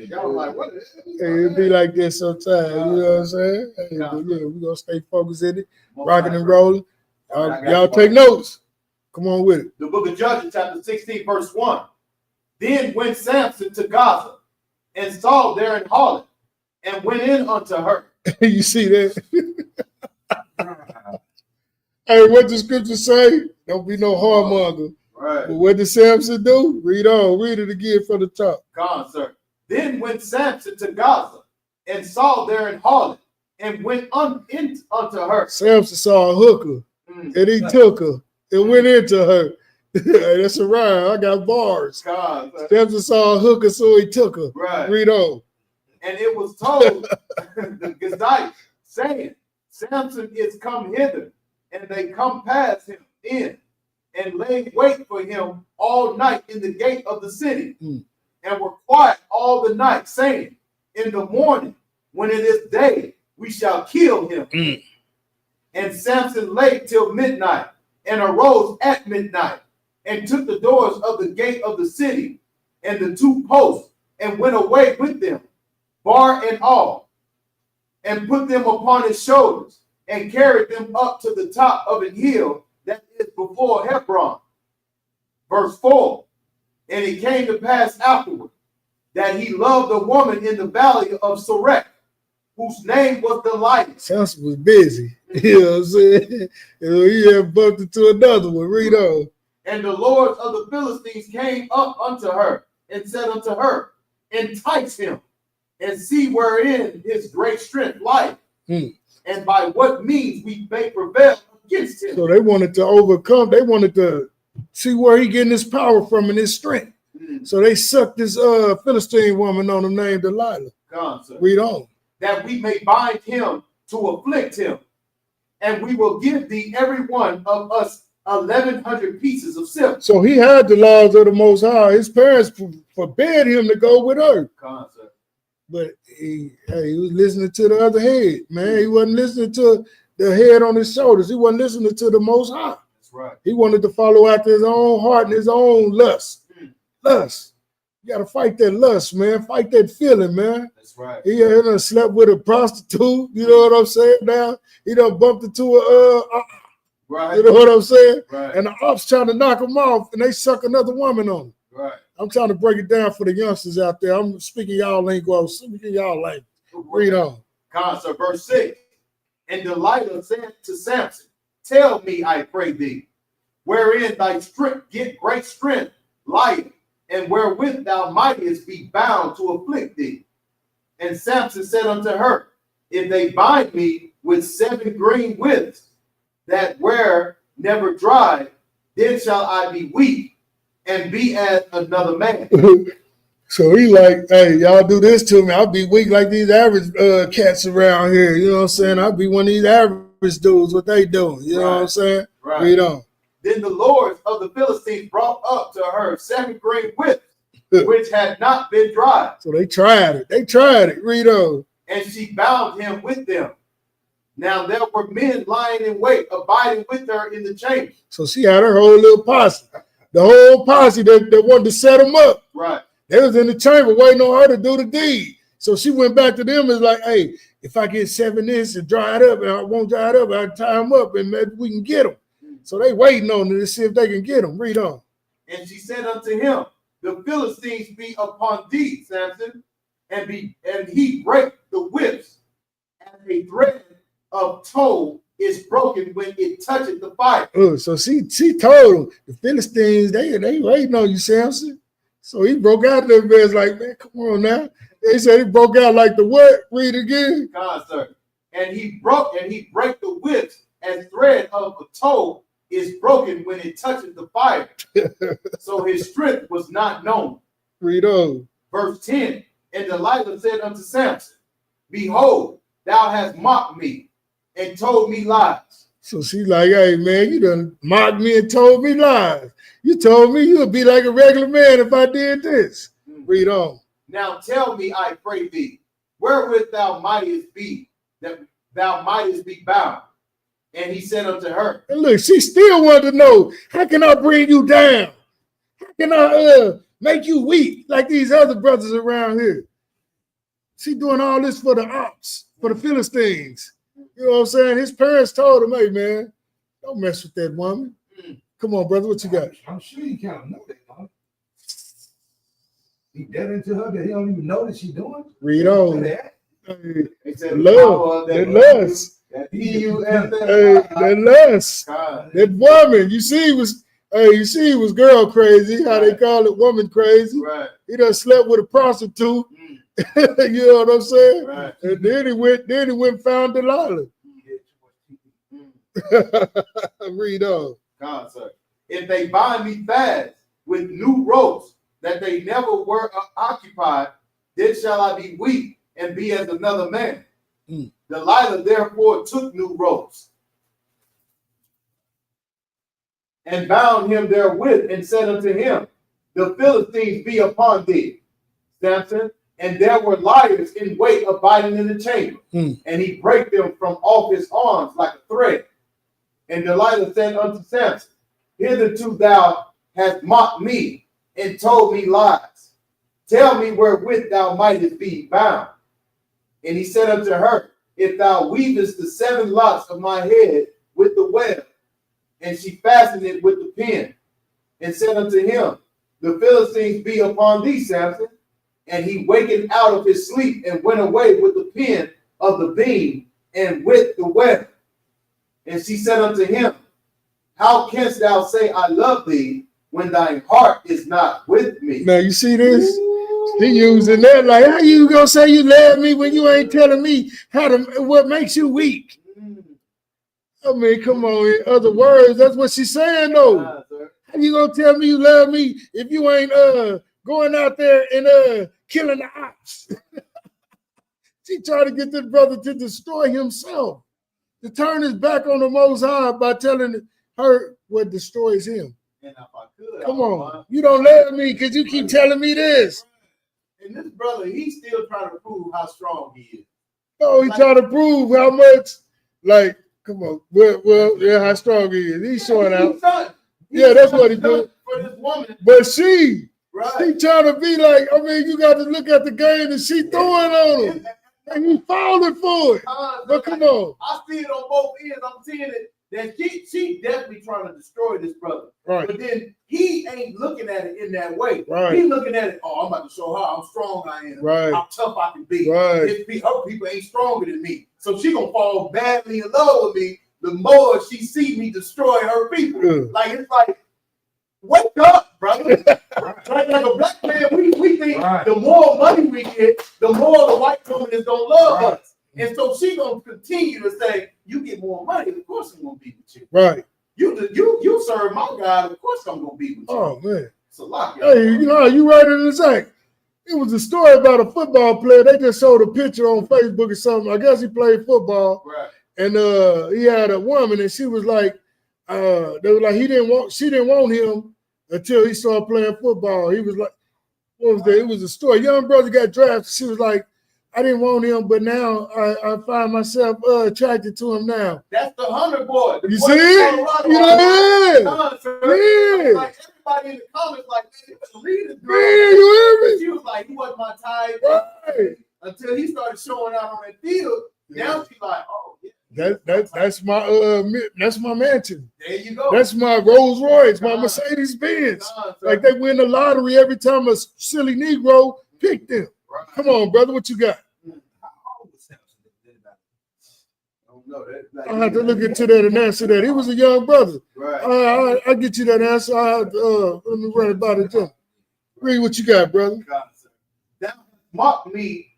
Y'all like, what is it? Hey, it be like this sometimes, you know what I'm saying? Hey, but yeah, we're going to stay focused in it, rocking and rolling. Y'all take notes. Come on with it. The book of Judges, chapter 16, verse 1. Then went Samson to Gaza, and saw there an harlot, and went in unto her. You see that? Hey, what the scripture say? Don't be no whoremonger. Right. But what did Samson do? Read on. Read it again from the top. Come on, sir. Then went Samson to Gaza, and saw there an harlot, and went in unto her. Samson saw a hooker, and he took her, and went into her. That's a rhyme. I got bars. God, Samson saw a hooker, so he took her. Right. Read on. And it was told the Gazites, saying, Samson is come hither, and they come past him in, and laid wait for him all night in the gate of the city, and were quiet all the night, saying, in the morning, when it is day, we shall kill him. And Samson lay till midnight, and arose at midnight, and took the doors of the gate of the city, and the two posts, and went away with them, bar and all, and put them upon his shoulders, and carried them up to the top of an hill that is before Hebron. Verse 4. And it came to pass afterward, that he loved a woman in the valley of Sorek, whose name was Delilah. Samson was busy. You know what I'm saying? He had bumped into another one. Read on. And the lords of the Philistines came up unto her and said unto her, entice him and see wherein his great strength lieth, and by what means we may prevail against him. So they wanted to overcome. They wanted to see where he getting his power from and his strength. So they sucked this Philistine woman on him named Delilah. Read on. That we may bind him to afflict him, and we will give thee every one of us 1,100 pieces of silver. So he had the laws of the Most High. His parents forbade him to go with her. But he was listening to the other head, man. He wasn't listening to the head on his shoulders. He wasn't listening to the Most High. That's right. He wanted to follow after his own heart and his own lust. Lust. You got to fight that lust, man. Fight that feeling, man. That's right. He done slept with a prostitute. You know what I'm saying? Now he done bumped into a right. You know what I'm saying? Right. And the ops trying to knock him off, and they suck another woman on him. Right. I'm trying to break it down for the youngsters out there. I'm speaking y'all lingo. I'm speaking y'all language. Read on. So verse 6. And Delilah said to Samson, tell me, I pray thee, wherein thy strength get great strength lieth, and wherewith thou mightest be bound to afflict thee. And Samson said unto her, if they bind me with 7 green withs that were never dried, then shall I be weak and be as another man. So he like, hey, y'all do this to me, I'll be weak like these average cats around here. You know what I'm saying? I'll be one of these average dudes, what they doing. You know what I'm saying? Right. Read on. Then the lords of the Philistines brought up to her 7 green whips, which had not been dried. So they tried it. They tried it. Read on. And she bound him with them. Now there were men lying in wait, abiding with her in the chamber. So she had her whole little posse. The whole posse that wanted to set him up. Right. They was in the chamber waiting on her to do the deed. So she went back to them and was like, hey, if I get 7 this and dry it up, and I won't dry it up, I can tie him up and maybe we can get him. So they waiting on her to see if they can get him. Read on. And she said unto him, the Philistines be upon thee, Samson, and he break the whips, and a thread of tow is broken when it touches the fire. Oh, so she told him, the Philistines, they waiting on you, Samson. So he broke out there and was like, man, come on now. They said he broke out like the what? Read again. God, sir. And he break the whips, and thread of the tow is broken when it touches the fire. So his strength was not known. Read on. Verse 10. And Delilah said unto Samson, behold, thou hast mocked me and told me lies. So she's like, hey, man, you done mocked me and told me lies. You told me you would be like a regular man if I did this. Read on. Now tell me, I pray thee, wherewith thou mightest be, that thou mightest be bound. And he said unto her, and look, she still wanted to know, how can I bring you down? How can I make you weak like these other brothers around here? She doing all this for the ops, for the Philistines. You know what I'm saying? His parents told him, hey, man, don't mess with that woman. Come on, brother, what you got? I'm sure you kind of know that, huh? He dead into her that he don't even know that she's doing. Read on. That. Hey, that love, that lust. That lust. That woman, you see, was girl crazy, how they call it, woman crazy. Right. He done slept with a prostitute. You know what I'm saying? Right. And then he went and found Delilah. Read on. God, sir. If they bind me fast with new ropes that they never were occupied, then shall I be weak and be as another man. Delilah therefore took new ropes and bound him therewith and said unto him, the Philistines be upon thee, Samson. And there were liars in wait abiding in the chamber. And he brake them from off his arms like a thread. And Delilah said unto Samson, hitherto thou hast mocked me and told me lies. Tell me wherewith thou mightest be bound. And he said unto her, if thou weavest the 7 locks of my head with the web. And she fastened it with the pin, and said unto him, the Philistines be upon thee, Samson. And he wakened out of his sleep and went away with the pen of the beam and with the web. And she said unto him, how canst thou say I love thee when thine heart is not with me? Now you see this? He using that like, how you gonna say you love me when you ain't telling me what makes you weak? I mean, come on. In other words, that's what she's saying though. How you gonna tell me you love me if you ain't going out there and killing the ox? She tried to get this brother to destroy himself, to turn his back on the Most High by telling her what destroys him. And if I could, come on, you don't love me because you keep telling me this. And this brother, he's still trying to prove how strong he is. No, he's trying to prove how much, like, come on, well, yeah, how strong he is. He's showing out. Yeah, that's what he's doing. For this woman. But she trying to be like, I mean, you got to look at the game and she throwing on him. And he falling for it. But come on. I see it on both ends. I'm seeing it that she definitely trying to destroy this brother. Right. But then he ain't looking at it in that way. Right. He's looking at it, oh, I'm about to show her how strong I am. Right. How tough I can be. Right. Her people ain't stronger than me. So she gonna fall badly in love with me the more she see me destroy her people. Yeah. Like, it's like, wake up, brother. Like a black man, we think the more money we get, the more the white woman is gonna love us. And so she gonna continue to say, you get more money, of course I'm gonna be with you. Right. You serve my God, of course I'm gonna be with you. Oh man. It's a lot. Hey, you know, you right in the exact. It was a story about a football player. They just showed a picture on Facebook or something. I guess he played football. Right. And he had a woman, and she was like, they were like, she didn't want him until he started playing football. He was like, what was that? It was a story. Young brother got drafted. She was like, I didn't want him, but now I find myself attracted to him now. That's the Hunter boy. You see? Yeah. Like everybody in the comments, like, man, he was a leader. Man, you hear me? She was like, he wasn't my type. Right. Until he started showing out on that field. Now she's like, oh, yeah. That's my mansion. There you go. That's my Rolls Royce, my Mercedes Benz. Like they win the lottery every time a silly Negro pick them. Right. Come on, brother, what you got? I have to look into that and answer that. He was a young brother. Right. I'll get you that answer. Let me run about it. Read what you got, brother. That mocked me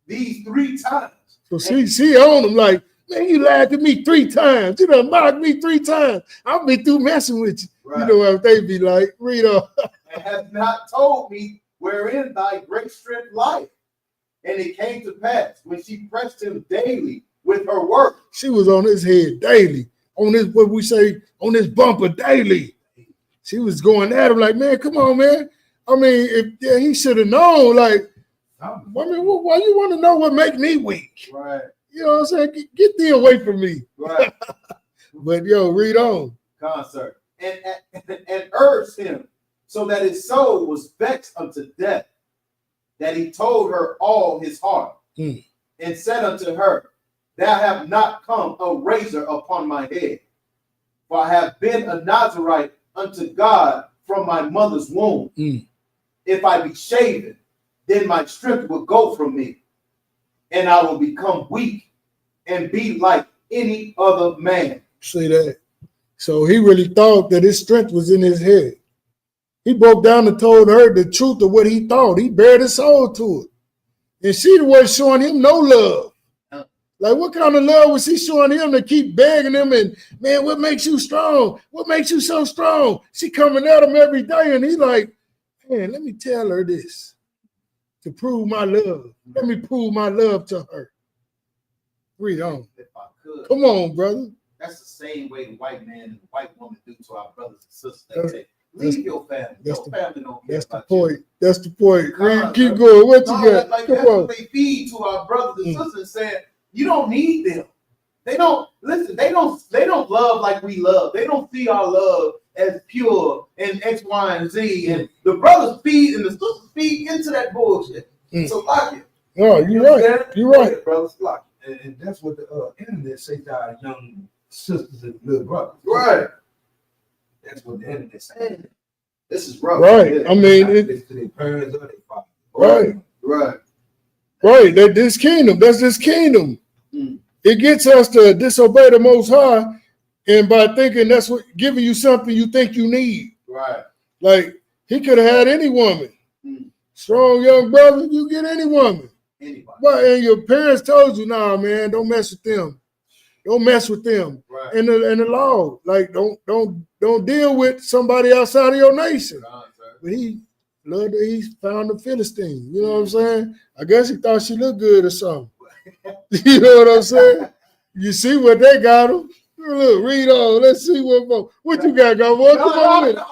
these 3 times. So she on him like, man, you lied to me 3 times. You done mocked me 3 times. I'll be through messing with you. Right. You know what they be like. Read on. And have not told me wherein thy great strength lieth. And it came to pass when she pressed him daily with her work. She was on his head daily. On this, what we say, on this bumper daily. She was going at him like, man, come on, man. I mean, he should have known, like, I mean, why you want to know what make me weak? Right. You know what I'm saying? Get thee away from me. Right. But yo, read on. Concert. And urged him so that his soul was vexed unto death, that he told her all his heart, and said unto her, thou have not come a razor upon my head, for I have been a Nazarite unto God from my mother's womb. If I be shaven, then my strength will go from me, and I will become weak and be like any other man. See that? So he really thought that his strength was in his head. He broke down and told her the truth of what he thought. He bared his soul to it. And she wasn't showing him no love. Like, what kind of love was he showing him to keep begging him? And, man, what makes you strong? What makes you so strong? She coming at him every day, and he like, man, let me tell her this to prove my love. Let me prove my love to her. Read on. If I could. Come on, brother. That's the same way the white man and the white woman do to our brothers and sisters. They say, leave your family. Your family don't care about you. That's the point. Keep going. What you got? Like, that's what they feed to our brothers and sisters, saying, you don't need them. They don't listen. They don't love like we love. They don't see our love as pure and X, Y, and Z. And the brothers feed and the sisters feed into that bullshit. So lock it. Oh, you're right. You're right, brothers. Lock it. And that's what the internet say to our young sisters and little brothers. Right. That's what the internet saying. This is rough. Right. I mean, to their parents or their father. Right. Right. Right. That this kingdom. That's this kingdom. It gets us to disobey the Most High, and by thinking that's what giving you something you think you need. Right. Like he could have had any woman. Strong young brother, you get any woman. Anybody. But and your parents told you, nah, man, don't mess with them. Don't mess with them. Right. And the law, like don't deal with somebody outside of your nation. But he found the Philistine. You know what I'm saying? I guess he thought she looked good or something. You know what I'm saying? You see what they got him? Look, read on. Let's see what you got, boy. Come on with it.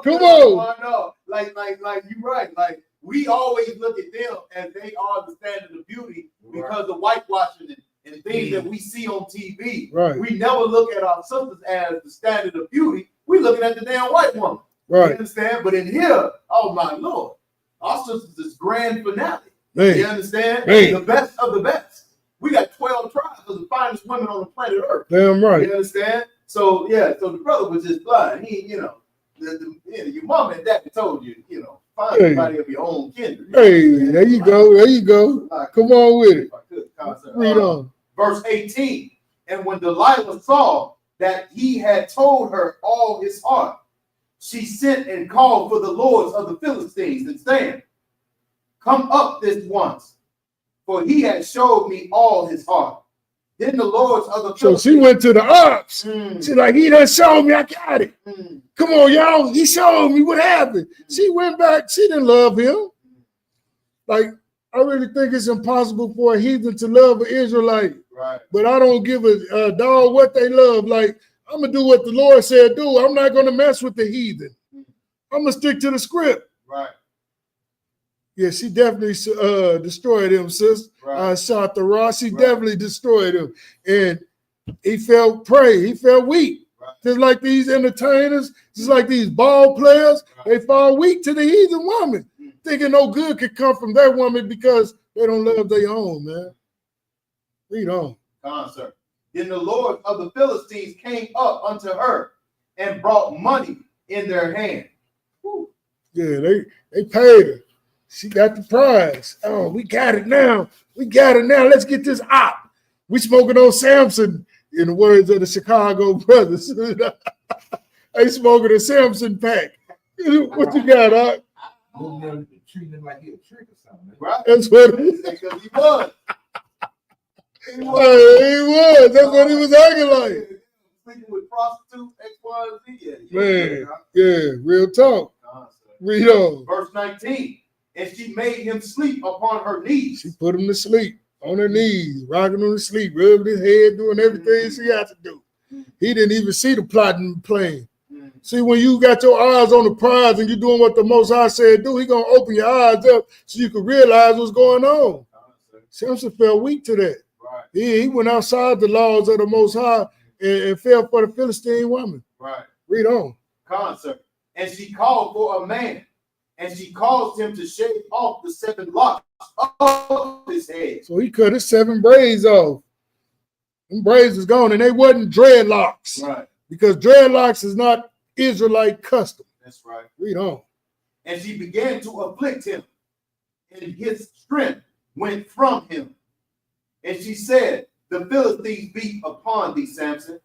Come on. No. Like you're right. Like we always look at them as they are the standard of beauty because of whitewashing and things that we see on TV. Right. We never look at our sisters as the standard of beauty. We're looking at the damn white woman. Right. You understand? But in here, oh my Lord, our sisters is grand finale. Man. You understand? Man. The best of the best. We got 12 tribes of the finest women on the planet Earth. Damn right. You understand? So yeah, so the brother was just blind. He, your mom and daddy told you, find somebody of your own kindred. Hey, there you go. There you go. Come on with it. Read on. Verse 18. And when Delilah saw that he had told her all his heart, she sent and called for the lords of the Philistines and saying, come up this once, for he had showed me all his heart. Then the lords of the Philistines. So she went to the ops. She's like, he done showed me, I got it. Come on, y'all. He showed me what happened. She went back. She didn't love him. Like, I really think it's impossible for a heathen to love an Israelite. Right. But I don't give a dog what they love. Like, I'm going to do what the Lord said do. I'm not going to mess with the heathen. I'm going to stick to the script. Right. Yeah, she definitely destroyed him, sis. Right. Shot the Ross. She definitely destroyed him. And he felt prey. He felt weak. Right. Just like these entertainers, just like these ball players, they fall weak to the heathen woman, thinking no good could come from their woman because they don't love their own, man. Read on. Sir. Then the lords of the Philistines came up unto her and brought money in their hand. Whew. Yeah, they paid her. She got the prize. Oh, we got it now. We got it now. Let's get this op. We smoking on Samson, in the words of the Chicago brothers. They smoking a Samson pack. What you got, Op? Treating him like he a trick or something. Right. That's what Because he was. He was. That's what he was acting like. Speaking with prostitutes, X, Y, and Z. Man, yeah, real talk. Read on. Verse 19. And she made him sleep upon her knees. She put him to sleep on her knees, rocking him to sleep, rubbing his head, doing everything she had to do. He didn't even see the plotting playing. See, when you got your eyes on the prize and you're doing what the Most High said do, he going to open your eyes up so you can realize what's going on. Samson fell weak to that. Right. He went outside the laws of the Most High and fell for the Philistine woman. Right. Read on. Concert. And she called for a man, and she caused him to shave off the 7 locks of his head. So he cut his 7 braids off. Them braids was gone, and they wasn't dreadlocks. Right. Because dreadlocks is not Israelite custom. That's right. Read on. And she began to afflict him, and his strength went from him. And she said, the Philistines beat upon thee, Samson.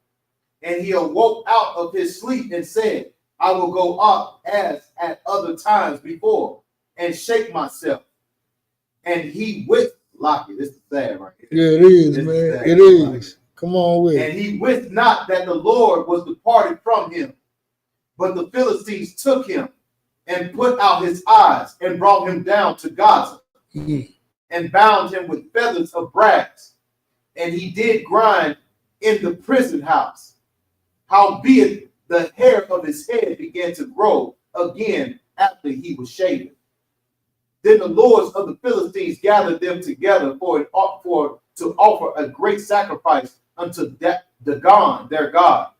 And he awoke out of his sleep and said, I will go up as at other times before and shake myself. And he wist, Lockie, this is sad right here. Yeah, it is, man. It is. Come on with it. And he wist not that the Lord was departed from him. But the Philistines took him and put out his eyes and brought him down to Gaza and bound him with feathers of brass. And he did grind in the prison house. Howbeit the hair of his head began to grow again after he was shaven. Then the lords of the Philistines gathered them together to offer a great sacrifice unto Dagon, their god,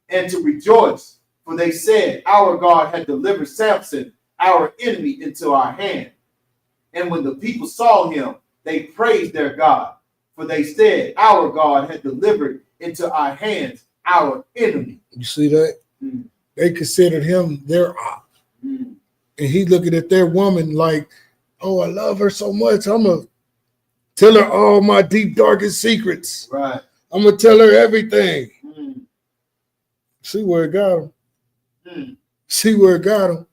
and to rejoice. For they said, our God had delivered Samson, our enemy, into our hand. And when the people saw him, they praised their God. For they said, our God had delivered into our hands our enemy. You see that? They considered him their op. And he looking at their woman like, oh, I love her so much. I'm going to tell her all my deep, darkest secrets. Right. I'm going to tell her everything. See where it got him. See where it got him.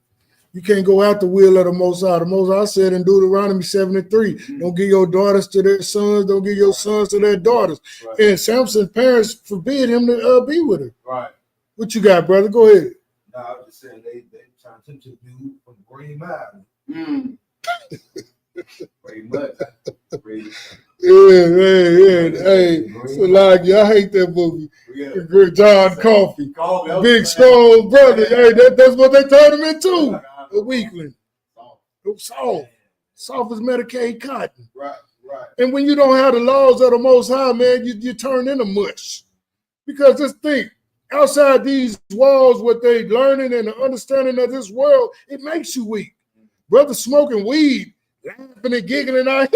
You can't go out the will of the Most High. The Most High said in Deuteronomy 7:3, don't give your daughters to their sons, don't give your sons to their daughters. Right. And Samson's parents forbid him to be with her. Right. What you got, brother? Go ahead. No, I was just saying they trying to dude from Green Mountain. Pretty much. Hey. So like, I hate that movie. Yeah. John Coffey. Big strong brother. Hey, that's what they turned him into. A weakling. Soft as Medicaid cotton. Right. And when you don't have the laws of the Most High, man, you turn into mush. Because just think, outside these walls, what they learning and the understanding of this world, it makes you weak. Brother smoking weed, laughing and giggling out.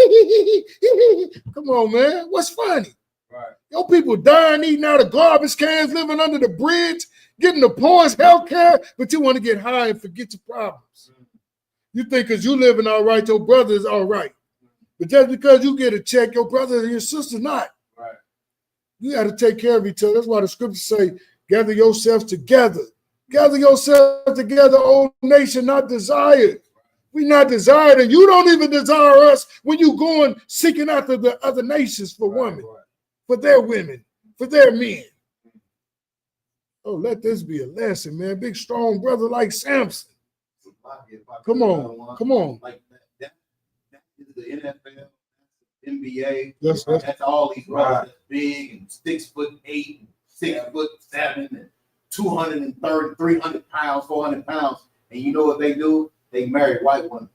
Come on, man. What's funny? Right. Your people dying, eating out of garbage cans, living under the bridge, getting the poorest health care, but you want to get high and forget your problems. You think because you living all right, your brother is all right. But just because you get a check, your brother and your sister not. Right. You got to take care of each other. That's why the scriptures say, gather yourselves together. Gather yourselves together, old nation, not desired. We not desired, and you don't even desire us when you going seeking after the other nations for women, for their women, for their men. Oh, let this be a lesson, man. Big, strong brother like Samson. Come on. Like that is the NFL, NBA. That's all these brothers that's big and 6'8", 6'7", and 230, 300 pounds, 400 pounds. And you know what they do? They marry white women.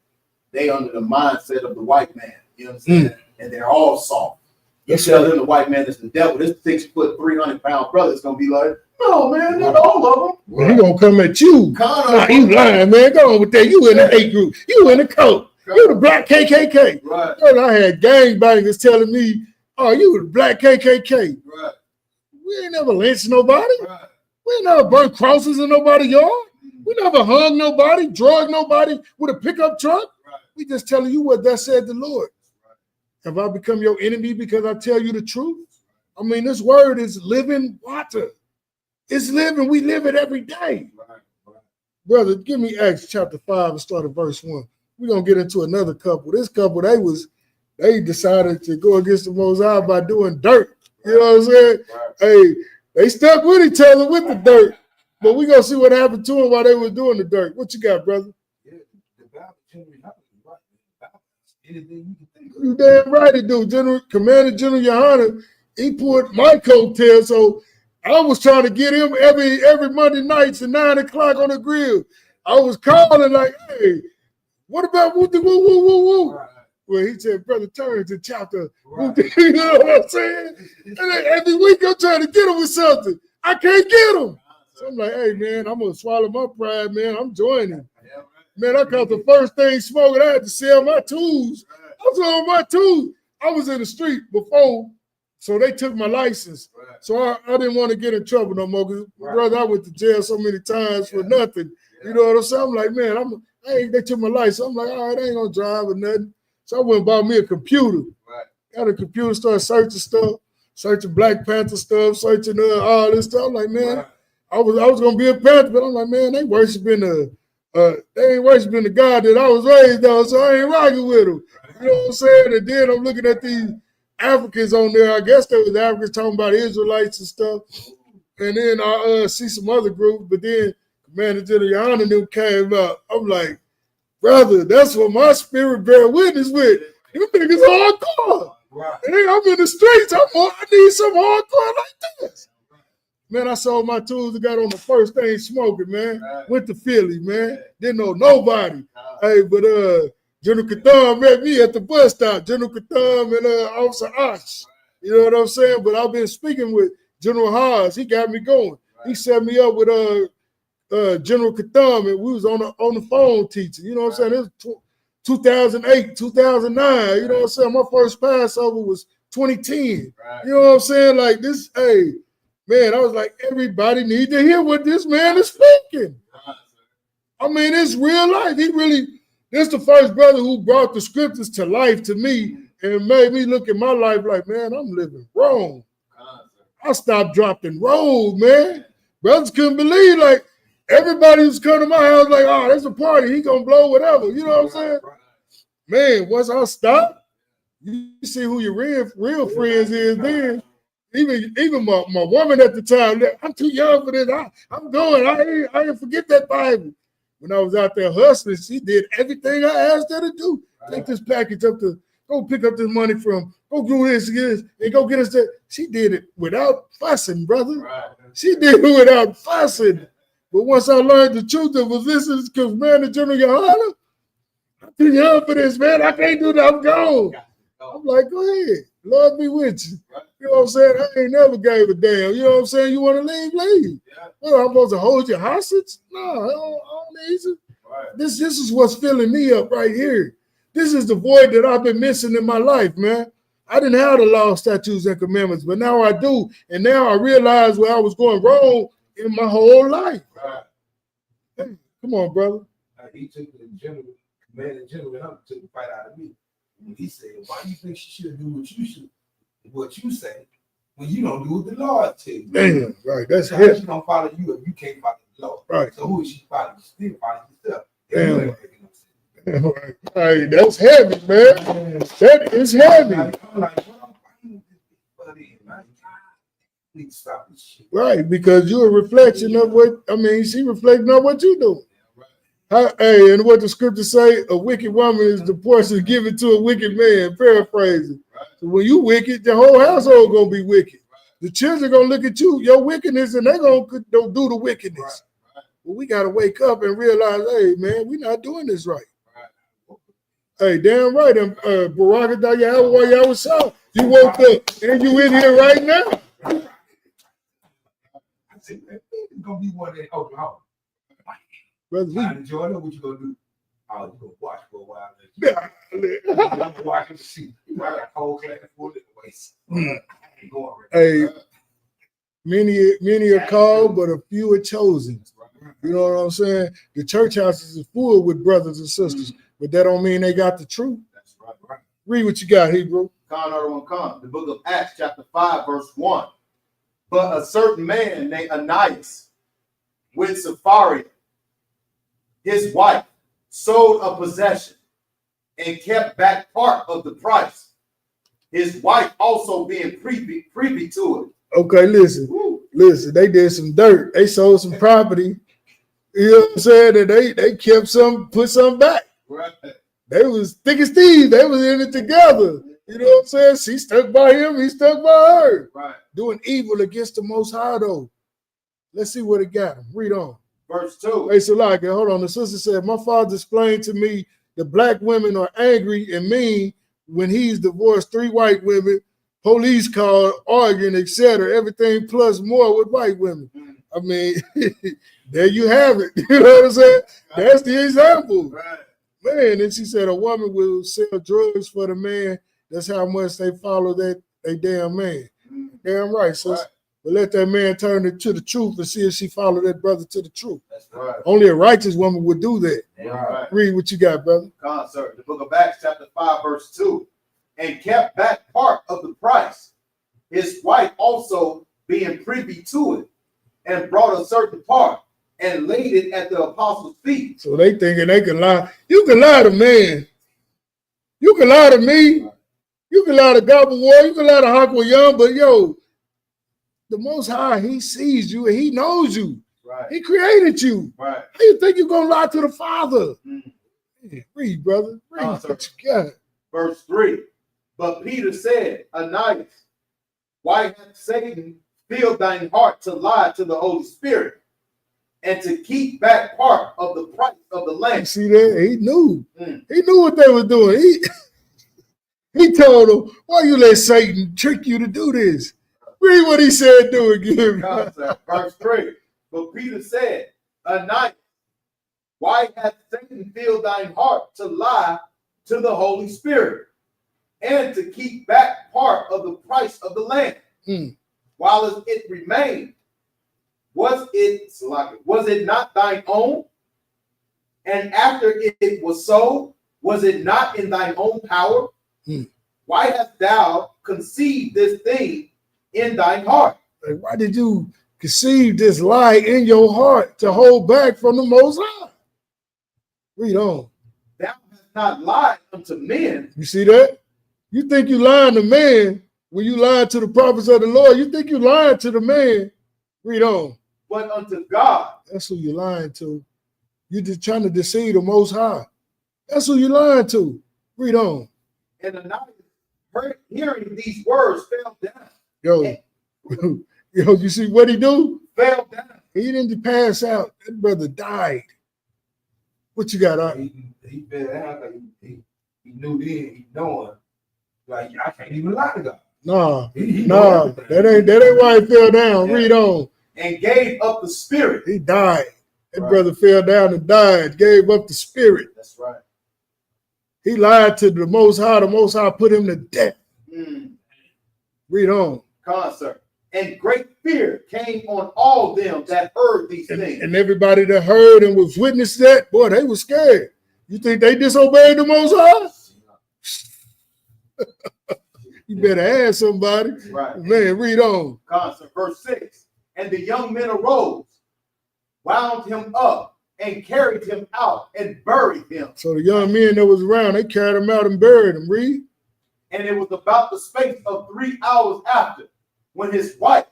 They under the mindset of the white man. You know what I'm saying? And they're all soft. You tell them the white man is the devil. This 6', 300 pound brother is gonna be like, no, man, not all of them. Well, he gonna come at you. Nah, you lying, man. Go on with that. You in the hate group. You in the code. You the black KKK. Right. I had gangbangers telling me, oh, you the black KKK. Right. We ain't never lynched nobody. Right. We ain't never burnt crosses in nobody's yard. We never hung nobody, drugged nobody with a pickup truck. Right. We just telling you what that said the Lord. Right. Have I become your enemy because I tell you the truth? I mean, this word is living water. It's living. We live it every day. Right. Brother, give me Acts chapter 5 and start at verse 1. We're going to get into another couple. This couple, they decided to go against the Most High by doing dirt. You know what I'm saying? Right. Hey, they stuck with each other with the dirt. But we're going to see what happened to them while they were doing the dirt. What you got, brother? Yeah, the Bible generally happens, right? Anything you can think of. You damn right it do. Commander General Yohana, he put my coattail, so I was trying to get him every Monday nights at 9 o'clock on the grill. I was calling like, hey, what about woo woo woo woo woo? Right. Well, he said, brother, turn to chapter. Right. You know what I'm saying? And then every week I'm trying to get him with something. I can't get him. So I'm like, hey, man, I'm going to swallow my pride, man. I'm joining. Man, I caught the first thing smoking. I had to sell my tools. I was on my tools. I was in the street before, so they took my license. So I didn't want to get in trouble no more because, brother, I went to jail so many times for nothing. You know what I'm saying? I'm like, man, they took my license. I'm like, all right, I ain't going to drive or nothing. So I went and bought me a computer. Got a computer, started searching stuff, searching Black Panther stuff, searching all this stuff. I'm like, man, I was gonna be a Panther, but I'm like, man, they ain't worshiping the God that I was raised on, so I ain't rocking with them. You know what I'm saying? And then I'm looking at these Africans on there. I guess there was Africans talking about Israelites and stuff. And then I see some other groups, but then Commander General Yohana them came out. I'm like, brother, that's what my spirit bear witness with. You niggas hardcore. Right. And then I'm in the streets. I need some hardcore like this. Man, I sold my tools and got on the first thing smoking, man. Went to Philly, man. Didn't know nobody. Hey, but General Katham met me at the bus stop. General Katham and Officer Osh. You know what I'm saying? But I've been speaking with General Haas. He got me going. He set me up with General Katham, and we was on the phone teaching. You know what I'm saying? It was 2008, 2009. You know what I'm saying? My first Passover was 2010. You know what I'm saying? Like this, hey. Man, I was like, everybody need to hear what this man is speaking. I mean, it's real life. He really, This the first brother who brought the scriptures to life to me and made me look at my life like, man, I'm living wrong. I stopped dropping road, man. Brothers couldn't believe, like, everybody was coming to my house like, oh, there's a party. He gonna blow whatever. You know what I'm saying? Man, once I stopped, you see who your real friends is then. Even my woman at the time, I'm too young for this. I'm going. I ain't forget that Bible. When I was out there hustling, she did everything I asked her to do. Take this package up to, go pick up this money from, go do this, and go get us that. She did it without fussing, brother. She did it without fussing. But once I learned the truth, it was this is because, man, the General Yohana, I'm too young for this, man. I can't do that. I'm gone. I'm like, go ahead. Lord be with you. You know what I'm saying? I ain't never gave a damn. You know what I'm saying? You want to leave, leave. Well, I'm supposed to hold your hostage? No, I don't need you. This is what's filling me up right here. This is the void that I've been missing in my life, man. I didn't have the law, statutes, and commandments, but now I do. And now I realize where I was going wrong in my whole life. Hey, come on, brother. He took the general, man, the general took the fight out of me. When he said, why do you think she should do what you say when you don't do what the Lord tells you? Damn, right. That's how she don't follow you if you can't follow the Lord. Right. So who is she following? She still following herself. Damn. Damn right. Hey, that's heavy, man. That is heavy. I'm like, what I'm fighting with this need to stop this shit. Right, because you're a reflection of what, she reflecting on what you do. Hey, and what the scriptures say, a wicked woman is the portion given to a wicked man, paraphrasing. So when you wicked, the whole household gonna be wicked. The children gonna look at you, your wickedness, and they gonna don't do the wickedness. Well, we gotta wake up and realize, hey, man, we're not doing this right. Hey, damn right. Barakatah Yahweh Yahweh, you woke up and you in here right now. I said, man, it's gonna be one that open home. Brother, I enjoy it. What you gonna do? Oh, you gonna watch for a while. I'm gonna watch and see. You got a whole class full of waste. Hey, many are called, but a few are chosen. You know what I'm saying? The church houses is full with brothers and sisters, but that don't mean they got the truth. That's right. Read what you got, Hebrew. The book of Acts, chapter 5, verse 1. But a certain man named Ananias, with Sapphira, his wife, sold a possession and kept back part of the price. His wife also being privy to it. Okay, listen, they did some dirt. They sold some property. You know what I'm saying? And they kept some, put some back. Right. They was thick as thieves. They was in it together. You know what I'm saying? She stuck by him, he stuck by her. Right. Doing evil against the Most High, though. Let's see what it got him. Read on. Verse 2. Hey, Salaka, hold on. The sister said, my father explained to me the black women are angry and mean when he's divorced 3 white women, police called, arguing, etc. Everything plus more with white women. I mean, there you have it. You know what I'm saying? That's the example. Right. Man, and she said a woman will sell drugs for the man. That's how much they follow that they damn man. Damn right, sis. Right. But let that man turn it to the truth and see if she follow that brother to the truth. That's right. Only a righteous woman would do that. Right. Read what you got, brother. Sir. The book of Acts, chapter 5, verse 2. And kept back part of the price. His wife also being privy to it, and brought a certain part and laid it at the apostles' feet. So they thinking they can lie. You can lie to man. You can lie to me. You can lie to Gobble War. You can lie to Hawkwell Young. But yo, the Most High, he sees you and he knows you. Right. He created you. Right. How you think you're going to lie to the Father? Read, brother. Read what you got. Verse 3. But Peter said, Ananias, why hath Satan filled thine heart to lie to the Holy Spirit and to keep back part of the price of the land? See that? He knew. He knew what they were doing. He told them, why you let Satan trick you to do this? Read what he said, do again. Verse 3. But Peter said, Ananias, why hath Satan filled thine heart to lie to the Holy Spirit and to keep back part of the price of the land? While it remained, was it not thine own? And after it was so, was it not in thine own power? Why hast thou conceived this thing in thine heart? Like, why did you conceive this lie in your heart to hold back from the Most High? Read on. Thou hast not lied unto men. You see that? You think you lying to man when you lied to the prophets of the Lord. You think you lying to the man. Read on. But unto God. That's who you're lying to. You're just trying to deceive the Most High. That's who you're lying to. Read on. And Ananias, hearing these words, fell down. Yo, yo, you see what he do? Fell down. He didn't pass out. That brother died. What you got? He fell down. Like he knew then. He knowing. Like I can't even lie to God. Nah, He that ain't why he fell down. Yeah. Read on. And gave up the spirit. He died. That brother fell down and died. Gave up the spirit. That's right. He lied to the Most High. The Most High put him to death. Read on. Concert. And great fear came on all them that heard these things. And everybody that heard and was witness that, boy, they were scared. You think they disobeyed the Most High? You better ask somebody. Right. Man, read on. Concert. Verse 6. And the young men arose, wound him up, and carried him out and buried him. So the young men that was around, they carried him out and buried him. Read. And it was about the space of 3 hours after, when his wife,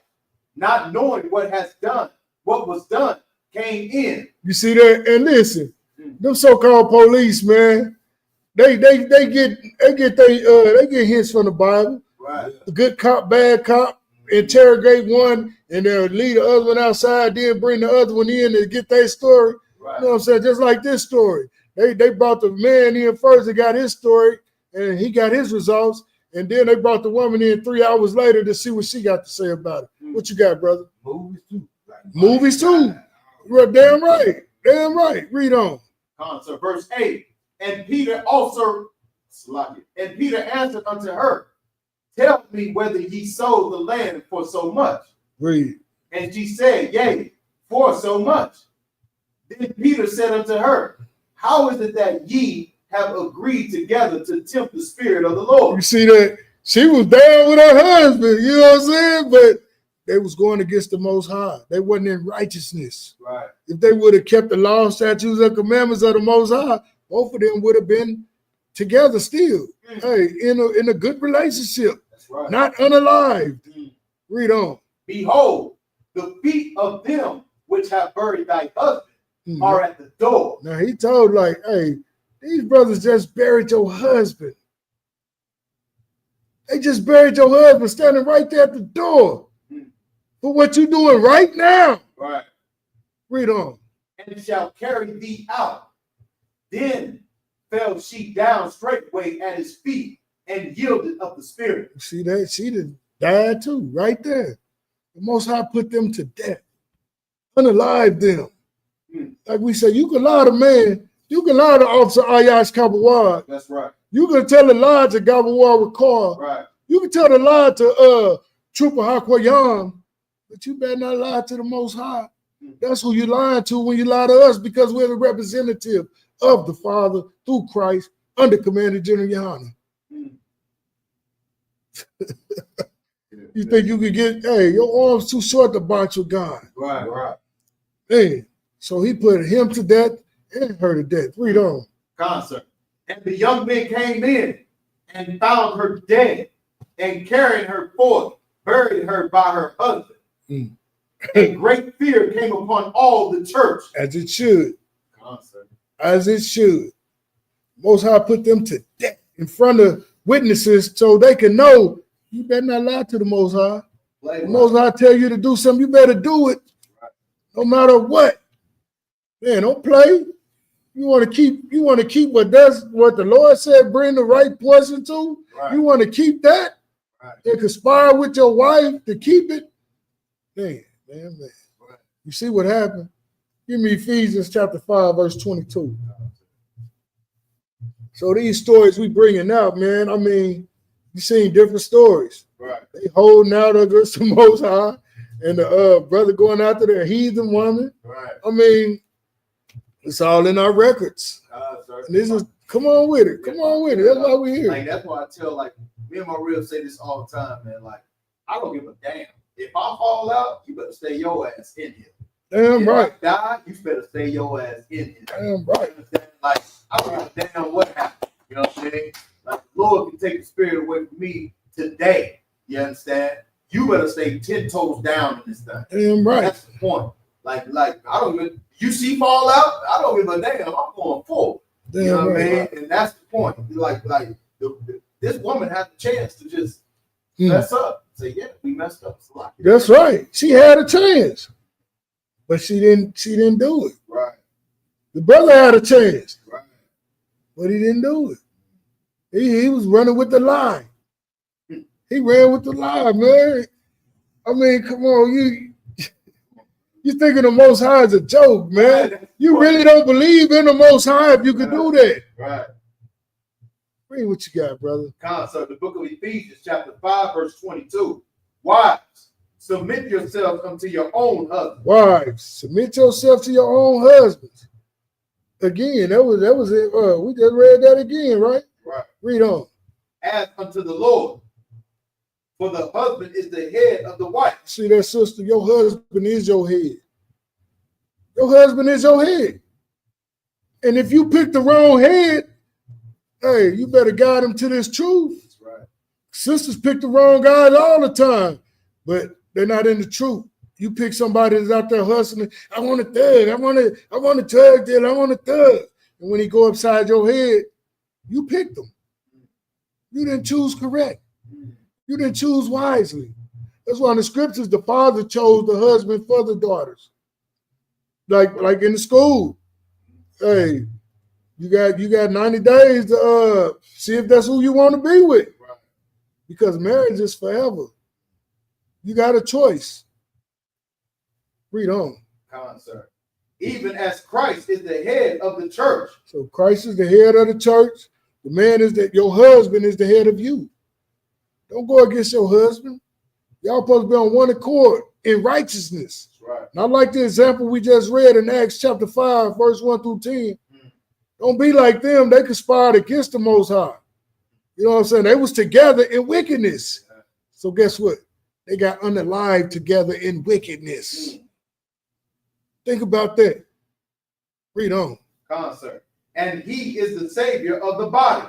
not knowing what was done, came in. You see that? And listen, them so-called police, man, they get hints from the Bible. Right. A good cop, bad cop, interrogate one, and they'll leave the other one outside, then bring the other one in to get their story. Right. You know what I'm saying? Just like this story. They brought the man in first and got his story, and he got his results. And then they brought the woman in 3 hours later to see what she got to say about it. What you got, brother? Movies too. Movies too. You're damn right. Damn right. Read on. So verse 8. And Peter answered unto her, tell me whether ye sold the land for so much. Read. And she said, yea, for so much. Then Peter said unto her, how is it that ye have agreed together to tempt the Spirit of the Lord? You see that? She was down with her husband, you know what I'm saying? But they was going against the Most High. They wasn't in righteousness. Right. If they would have kept the law, statutes, and commandments of the Most High, both of them would have been together still. Hey, in a good relationship. That's right. Not unalived. Read on. Behold, the feet of them which have buried thy husband are at the door. Now he told, like, hey, these brothers just buried your husband. They just buried your husband standing right there at the door for what you doing right now. Right. Read on. And shall carry thee out. Then fell she down straightway at his feet and yielded up the spirit. See that? She done died too, right there. The Most High put them to death, unalived them. Like we said, you can lie to man, you can lie to Officer Ayash Kabawad. That's right. You can tell a lie to Gabawad Recall. Right. You can tell a lie to Trooper Hakwayan, but you better not lie to the Most High. That's who you lying to when you lie to us, because we're the representative of the Father through Christ under Commander General Yohana. You think you could get, hey, your arm's too short to box with God. Right, right. Hey, so he put him to death and her to death. Read on. Concert. And the young men came in and found her dead and carried her forth, buried her by her husband. And great fear came upon all the church. As it should. Concert. As it should. Most High put them to death in front of witnesses so they can know you better not lie to the Most High. The Most High tell you to do something, you better do it. No matter what. Man, don't play. You want to keep what the Lord said, bring the right portion to. Right. You want to keep that and conspire with your wife to keep it. Man. Right. You see what happened? Give me Ephesians chapter 5, verse 22. So these stories we bringing out, man, I mean, you seen different stories. Right. They holding out against the Most High, and the brother going after the heathen woman. Right. I mean, It's all in our records. Sir. And this is come on with it. Come on with it. That's why we're here. Like that's why I tell like me and my real say this all the time, man. Like I don't give a damn. If I fall out, you better stay your ass in here. Damn if right. I die, you better stay your ass in here. Damn right. Like I don't give a damn what happened. You know what I'm saying? Like the Lord can take the spirit away from me today. You understand? You better stay 10 toes down in this thing. Damn right. That's the point. Like I don't even you see fall out, I don't give a damn. I'm going forward. Damn you know what I mean? right. And that's the point. Like this woman had the chance to just mess up. Say, yeah, we messed up. That's right. She had a chance, but she didn't do it. Right. The brother had a chance, right, but he didn't do it. He was running with the lie. He ran with the lie, man. I mean, come on, you thinking the Most High is a joke, man. You really don't believe in the Most High if you could do that. Right. Read what you got, brother. So the book of Ephesians, chapter 5, verse 22. Wives, submit yourselves unto your own husbands. Wives, submit yourself to your own husbands. Again, that was it. We just read that again, right? Right. Read on. As unto the Lord, for the husband is the head of the wife. See that, sister? Your husband is your head. Your husband is your head. And if you pick the wrong head, hey, you better guide him to this truth. That's right. Sisters pick the wrong guys all the time, but they're not in the truth. You pick somebody that's out there hustling. I want a thug. I want a tug deal. I want a thug. And when he go upside your head, you picked them. You didn't choose correct. You didn't choose wisely. That's why in the scriptures, the father chose the husband for the daughters. Like in the school. Hey, you got 90 days to see if that's who you want to be with. Right. Because marriage is forever. You got a choice. Read on. Sir. Even as Christ is the head of the church. So Christ is the head of the church. The man is that your husband is the head of you. Don't go against your husband. Y'all supposed to be on one accord in righteousness. That's right. Not like the example we just read in Acts chapter 5, verse 1 through 10. Don't be like them. They conspired against the Most High. You know what I'm saying? They was together in wickedness. So guess what? They got unalived together in wickedness. Think about that. Read on. Sir. And he is the savior of the body.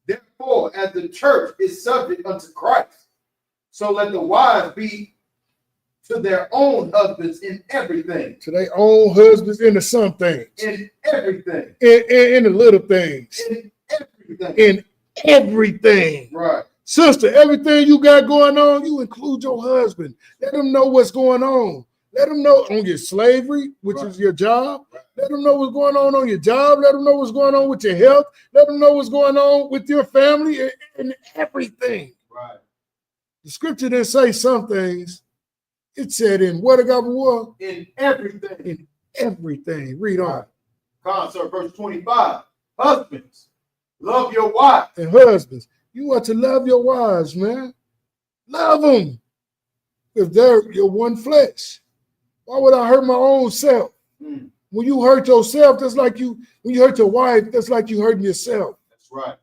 Therefore, as the church is subject unto Christ, so let the wives be to their own husbands in everything. To their own husbands in the some things. In everything. In the little things. In everything. In everything. Right. Sister, everything you got going on, you include your husband. Let him know what's going on. Let them know on your slavery, which is your job. Let them know what's going on your job. Let them know what's going on with your health. Let them know what's going on with your family and everything. Right. The scripture didn't say some things. It said in what God war? In everything. In everything. Read on. Sir, verse 25. Husbands, love your wives. And husbands, you are to love your wives, man. Love them. If they're your one flesh. Why would I hurt my own self? When you hurt yourself, that's like when you hurt your wife, that's like you hurting yourself. That's right.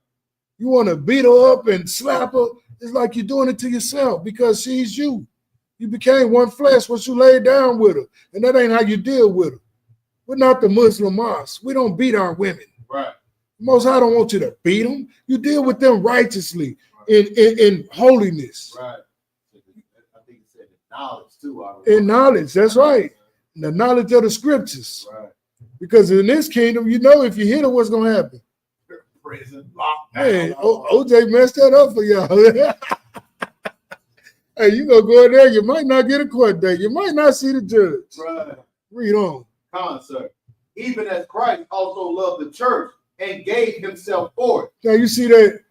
You want to beat her up and slap her, it's like you're doing it to yourself because she's you. You became one flesh once you laid down with her, and that ain't how you deal with her. We're not the Muslim mosque. We don't beat our women. Right. Most High don't want you to beat them. You deal with them righteously in holiness. Right. I think it said knowledge too. In knowledge, that's right. The knowledge of the scriptures. Right. Because in this kingdom, you know if you hit her, what's going to happen? Prison, lockdown. Hey, OJ messed that up for y'all. Hey, you gonna go in there, you might not get a court date. You might not see the judge. Right. Read on. Sir. Even as Christ also loved the church and gave himself for it. Now you see that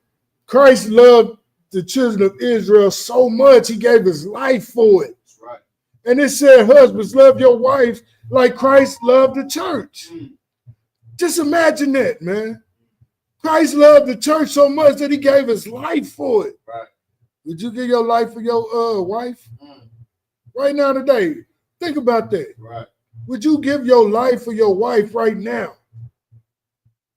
Christ loved the children of Israel so much, he gave his life for it. That's right. And it said, husbands, love your wife like Christ loved the church. Just imagine that, man. Christ loved the church so much that he gave his life for it. Right. Would you give your life for your wife? Right now today, think about that. Right. Would you give your life for your wife right now?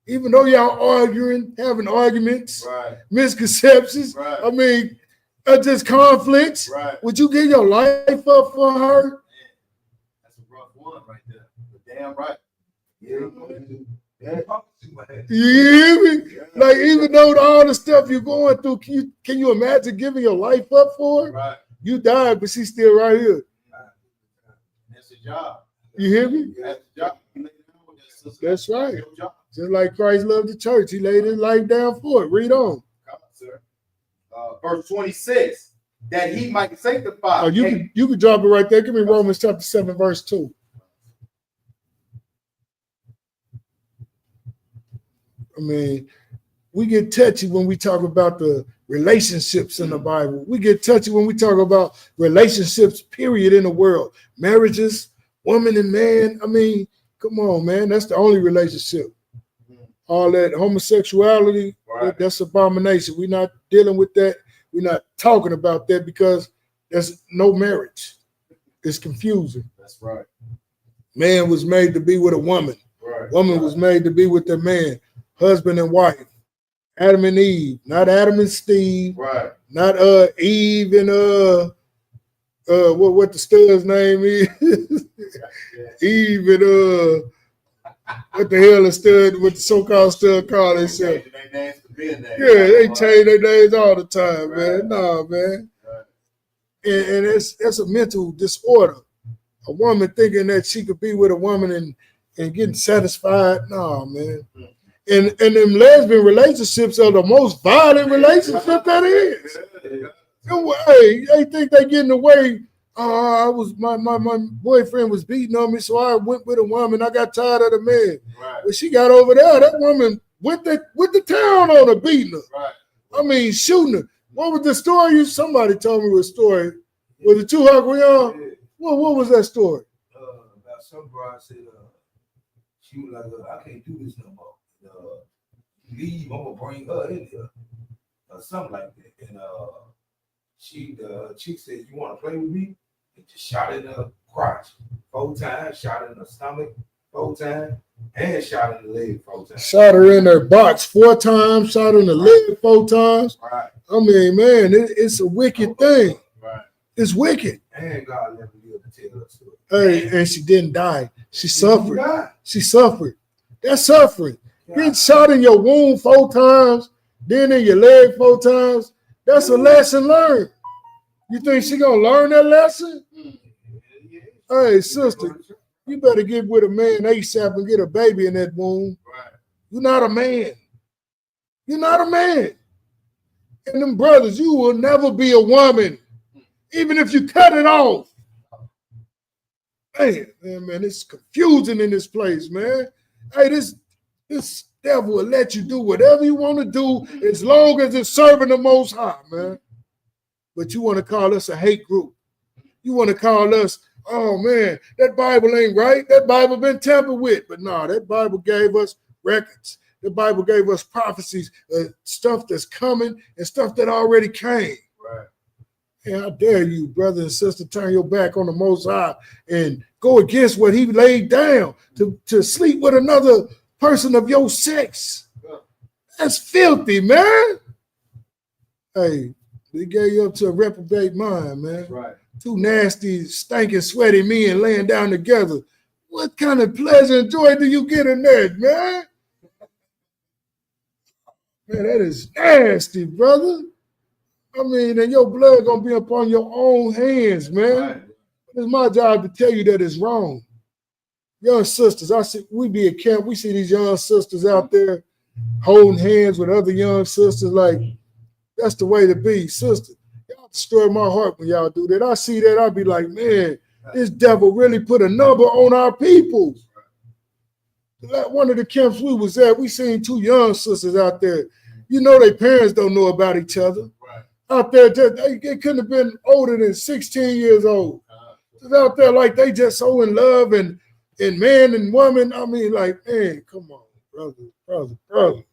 Even though y'all arguing, having arguments, Right. misconceptions, Right. I mean, just conflicts. Right. Would you give your life up for her? That's a rough one right there. But damn right. You hear me? Like, even though all the stuff you're going through, can you imagine giving your life up for her? Right. You died, but she's still right here. That's the job. You hear me? That's the job. That's right. Your job. Just like Christ loved the church, he laid his life down for it. Read on. Come on, sir. Verse 26, that he might sanctify. Oh, you can drop it right there. Give me Romans chapter 7, verse 2. I mean, we get touchy when we talk about the relationships in the Bible. We get touchy when we talk about relationships, period, in the world. Marriages, woman and man. I mean, come on, man. That's the only relationship. All that homosexuality, Right. that's abomination. We're not dealing with that. We're not talking about that because there's no marriage. It's confusing. That's right. Man was made to be with a woman. Right. Woman was made to be with the man. Husband and wife. Adam and Eve, not Adam and Steve, Right. not Eve and what the stud's name is. Eve and what the hell is stud, what the so-called stud call themselves. Yeah, they change their names all the time, man. Nah, man. And it's a mental disorder. A woman thinking that she could be with a woman and getting satisfied. Nah, man. And them lesbian relationships are the most violent relationship that is. Hey, they think they getting away. My boyfriend was beating on me, so I went with a woman. I got tired of the man. Right. When she got over there, that woman went the town on her, beating her. Right. I mean, shooting her. What was the story? Somebody told me a story. Was it Tupac Young? Yeah. What was that story? About some broad said she was like, I can't do this no more. Leave, I'm gonna bring her in here. Something like that. And the chick said, you wanna play with me? And just shot in the crotch 4 times, shot in the stomach 4 times, and shot in the leg 4 times. Shot her in her box 4 times, shot her in the leg 4 times. Right. I mean, man, it's a wicked thing. Right. It's wicked. And God let me live to tell her story. Hey, and she didn't die. She suffered. God. She suffered. That's suffering. Getting shot in your wound 4 times, then in your leg 4 times. That's a lesson learned. You think she gonna learn that lesson? Hey, sister, you better get with a man ASAP and get a baby in that womb. Right. You're not a man. You're not a man. And them brothers, you will never be a woman, even if you cut it off. Man, it's confusing in this place, man. Hey, this devil will let you do whatever you want to do as long as it's serving the Most High, man. But you want to call us a hate group. You want to call us, oh, man, that Bible ain't right. That Bible been tampered with. But no, that Bible gave us records. The Bible gave us prophecies, stuff that's coming and stuff that already came. Right. And I dare you, brother and sister, turn your back on the Most High and go against what he laid down to sleep with another person of your sex. That's filthy, man. Hey, they gave you up to a reprobate mind, man. Right. 2 nasty, stinking, sweaty men laying down together. What kind of pleasure and joy do you get in that, man? Man, that is nasty, brother. I mean, and your blood gonna be upon your own hands, man. Right. It's my job to tell you that it's wrong. Young sisters, we be at camp, we see these young sisters out there holding hands with other young sisters. Like, that's the way to be, sister. Y'all destroy my heart when y'all do that. I see that, I be like, man, this devil really put a number on our people. Like one of the camps we was at, we seen 2 young sisters out there. You know, their parents don't know about each other. Right. Out there, they couldn't have been older than 16 years old. Just out there like they just so in love and man and woman. I mean, like, man, come on, brother.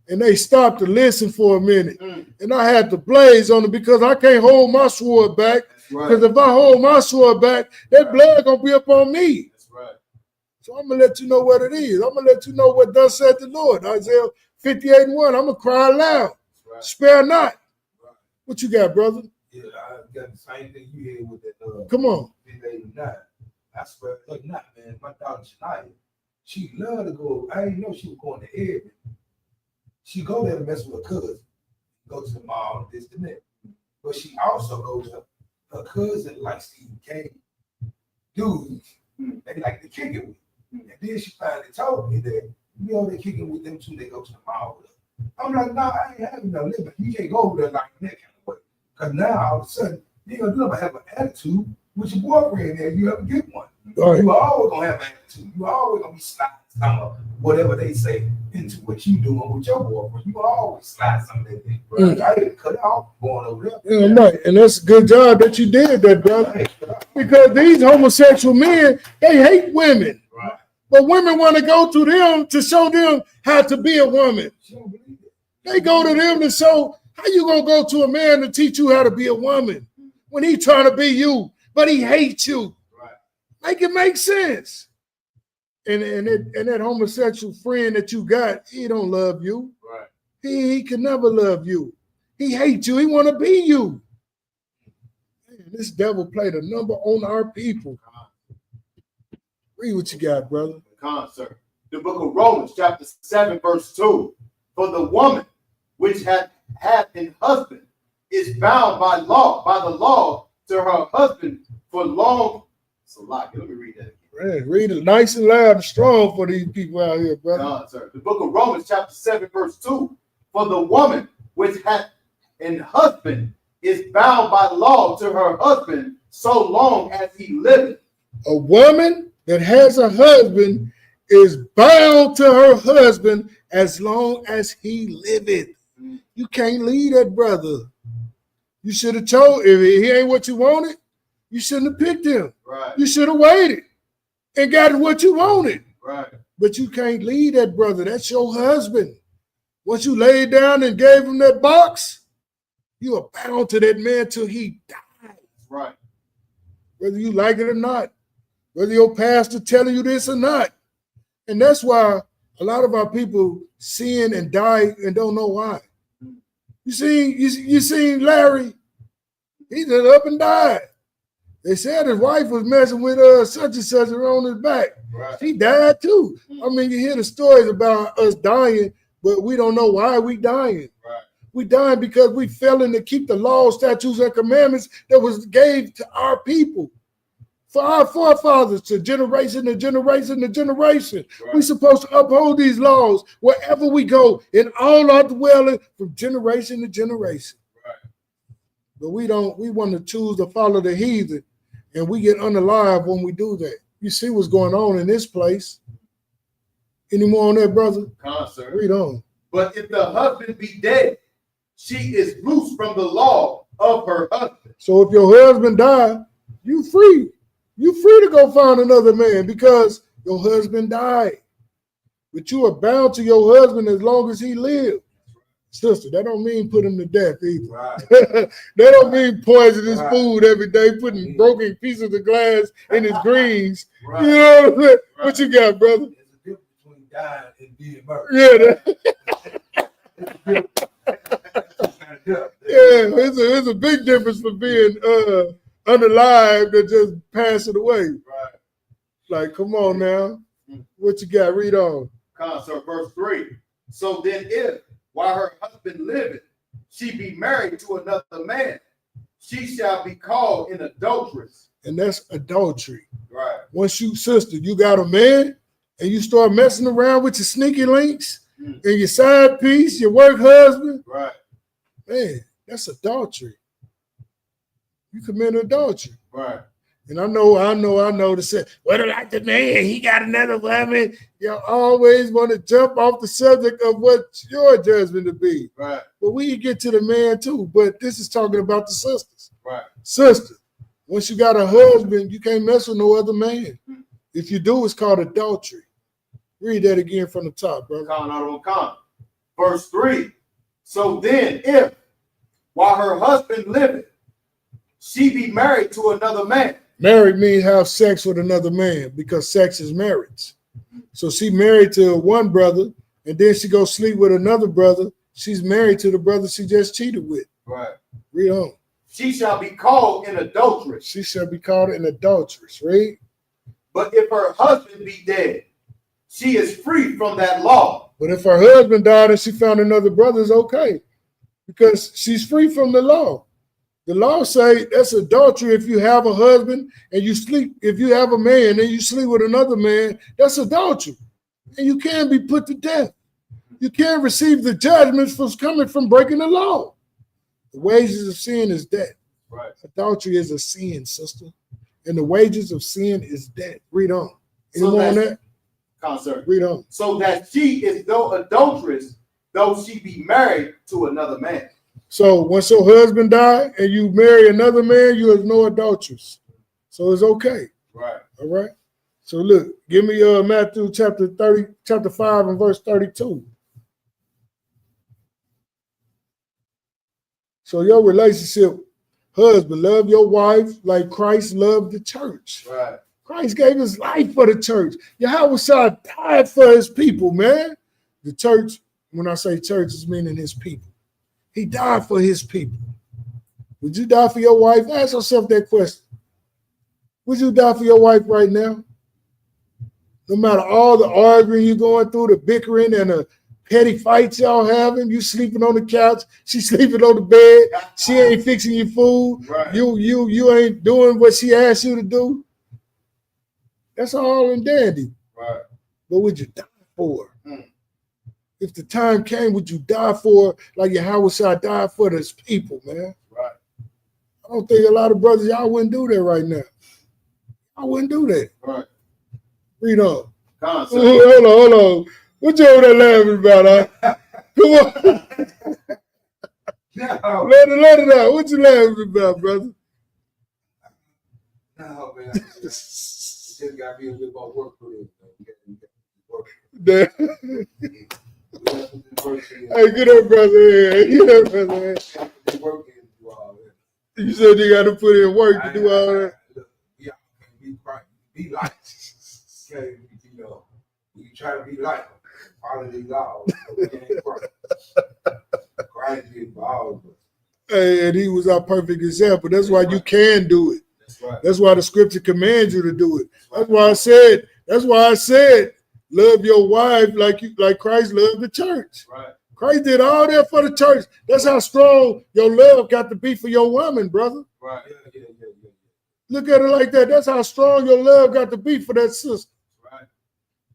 And they stopped to listen for a minute. And I had to blaze on it because I can't hold my sword back. Because if I hold my sword back, that blood gonna be up on me. That's So I'm gonna let you know what it is. I'm gonna let you know what thus said the Lord. Isaiah 58:1. I'm gonna cry loud. Right. Spare not. Right. What you got, brother? Yeah, I got the same thing you had with that. Come on. 89. I swear, look, not man. My daughter Shania, she loved to go. I didn't know she was going to Edmond. She go there to mess with her cousin, go to the mall, this and that. But she also goes to her cousin, like Stephen K. Dudes, they like to kick it with. And then she finally told me that, you know, they kicking with them too. They go to the mall with her. I'm like, no, I ain't having no living. You can't go over there like that kind of way. Because now all of a sudden, you ain't gonna have an attitude with your boyfriend there. You ever get one. Right. You always gonna have an attitude. You always gonna be sliding some of whatever they say into what you doing with your boyfriend. You gonna always slide some of that thing, bro. I didn't cut it off going over there. Yeah, right. And that's a good job that you did that, brother. Because these homosexual men, they hate women. Right. But women want to go to them to show them how to be a woman. They go to them to show how you gonna go to a man to teach you how to be a woman when he trying to be you, but he hates you. Right. Make it make sense. And that homosexual friend that you got, he don't love you. Right. He can never love you. He hates you. He want to be you. Man, this devil played a number on our people. Read what you got, brother. Concert. The book of Romans, chapter 7, verse 2. For the woman which hath an husband is bound by the law to her husband for long. So, let me read that again. Man, read it nice and loud and strong for these people out here, brother. Concert. The book of Romans, chapter 7, verse 2. For the woman which hath an husband is bound by law to her husband so long as he liveth. A woman that has a husband is bound to her husband as long as he liveth. You can't leave that brother. You should have told, if he ain't what you wanted, you shouldn't have picked him. Right. You should have waited and got what you wanted. Right. But you can't leave that brother. That's your husband. Once you laid down and gave him that box, you are bound to that man till he dies. Right. Whether you like it or not, whether your pastor telling you this or not. And that's why a lot of our people sin and die and don't know why. You seen Larry? He just up and died. They said his wife was messing with such and such on his back. Right. She died too. I mean, you hear the stories about us dying, but we don't know why we dying. Right. We dying because we failing to keep the laws, statutes, and commandments that was gave to our people. For our forefathers, to generation to generation to generation. Right. We're supposed to uphold these laws wherever we go in all our dwelling from generation to generation. Right. But we don't, we want to choose to follow the heathen, and we get unalive when we do that. You see what's going on in this place. Any more on that, brother? Concert. Read on. But if the husband be dead, she is loose from the law of her husband. So if your husband died, you free. You free to go find another man because your husband died. But you are bound to your husband as long as he lived. Sister, that don't mean put him to death either. Right. That don't mean poison his food every day, putting broken pieces of glass in his greens. Right. You know what I'm saying? Right. What you got, brother? There's a difference between dying and being murdered. It's a big difference for being unalive than just passing away. Right. Like, come on now. What you got? Read on. Concert, verse 3. So then if, while her husband liveth, she be married to another man, she shall be called an adulteress. And that's adultery. Right. Once you, sister, you got a man and you start messing around with your sneaky links and your side piece, your work husband, Right. man, that's adultery. You commit adultery. Right. And I know to say, well, like the man, he got another woman. You always want to jump off the subject of what your judgment to be. Right. But we can get to the man too. But this is talking about the sisters. Right. Sister, once you got a husband, you can't mess with no other man. If you do, it's called adultery. Read that again from the top, brother. Verse 3. So then if, while her husband liveth, she be married to another man, Married means have sex with another man because sex is marriage. So she married to one brother and then she go sleep with another brother. She's married to the brother she just cheated with. Right. Read on. She shall be called an adulteress. She shall be called an adulteress. Read. But if her husband be dead, she is free from that law. But if her husband died and she found another brother, it's okay because she's free from the law. The law say that's adultery if you have a husband and you sleep. If you have a man and you sleep with another man, that's adultery. And you can be put to death. You can't receive the judgments for coming from breaking the law. The wages of sin is death. Right. Adultery is a sin, sister. And the wages of sin is death. Read on. Anyone So on that? Concert. Read on. So that she is no adulteress, though she be married to another man. So once your husband died and you marry another man, you have no adulteress. So it's okay. Right. All right. So look, give me Matthew chapter 5 and verse 32. So your relationship, husband, love your wife like Christ loved the church. Right. Christ gave his life for the church. Yahweh died for his people, man. The church, when I say church, is meaning his people. He died for his people. Would you die for your wife? Ask yourself that question. Would you die for your wife right now? No matter all the arguing you're going through, the bickering and the petty fights y'all having, you sleeping on the couch, she sleeping on the bed, she ain't fixing your food, right. You ain't doing what she asked you to do. That's all in dandy. Right. But would you die for her? If the time came, would you die for her like Yahweh died for his people, man? Right. I don't think a lot of brothers, y'all wouldn't do that right now. I wouldn't do that. Right. Read on. Concept. Hold on. What you over there laughing about, huh? Come on. No. Let it out. What you laughing about, brother? No, man. Just got me a little more work for this. Hey, get up, brother. Get up, brother. You said you got to put in work to do all that. Yeah, be like, okay, you know, you try to be like follow these laws. Christ did for all of us. Hey, and he was our perfect example. That's why you can do it. That's right. That's why the scripture commands you to do it. That's why I said, love your wife like Christ loved the church. Right. Christ did all that for the church. That's how strong your love got to be for your woman, brother. Right. Yeah. Look at it like that. That's how strong your love got to be for that sister. Right.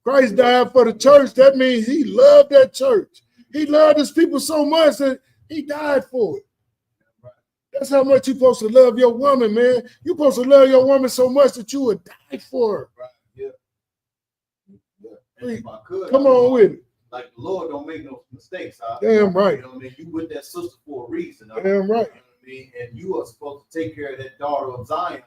Christ died for the church. That means he loved that church. He loved his people so much that he died for it. Right. That's how much you're supposed to love your woman, man. You're supposed to love your woman so much that you would die for her. Right. Yeah. And if I could, Come on with it. Like the Lord don't make no mistakes. Damn right. You know what I mean? You with that sister for a reason. Damn right. You know what I mean? And you are supposed to take care of that daughter of Zion.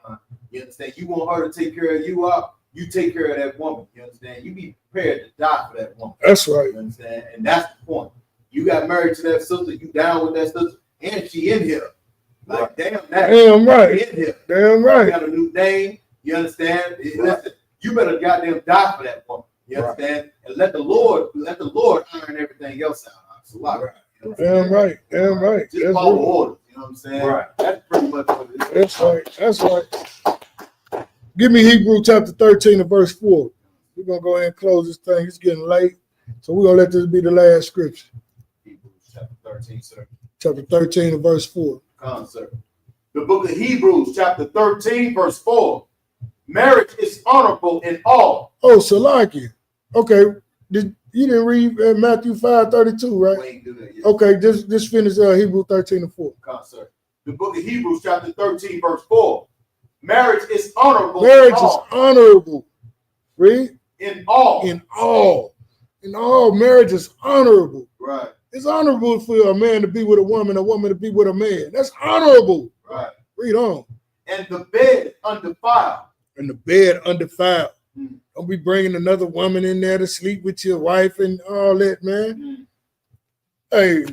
You understand? You want her to take care of you up. You take care of that woman. You understand? You be prepared to die for that woman. That's right. You understand? And that's the point. You got married to that sister. You down with that sister, and she in here. Like damn that. Damn right. She in here. Damn You right. got a new name. You understand? Listen, you better goddamn die for that woman. You understand? And let the Lord iron everything else out. That's a lot. You know Damn right. Damn right. Just That's follow right. orders. You know what I'm saying? Right. That's pretty much what it is. That's right. That's right. Give me Hebrews chapter 13 and verse 4. We're going to go ahead and close this thing. It's getting late. So we're going to let this be the last scripture. Hebrews chapter 13, sir. Chapter 13 and verse 4. Sir. The book of Hebrews chapter 13, verse 4. Marriage is honorable in all. Oh, Salaki. Okay. You didn't read Matthew 5:32, right? We ain't do that yet. Okay, just finish Hebrews 13 and 4. Sir. The book of Hebrews chapter 13, verse 4. Marriage is honorable Marriage in is all. honorable. Read? In all. In all. In all, marriage is honorable. Right. It's honorable for a man to be with a woman to be with a man. That's honorable. Right. Read on. And the bed undefiled. And the bed undefiled. Don't be bringing another woman in there to sleep with your wife and all that, man. Hey,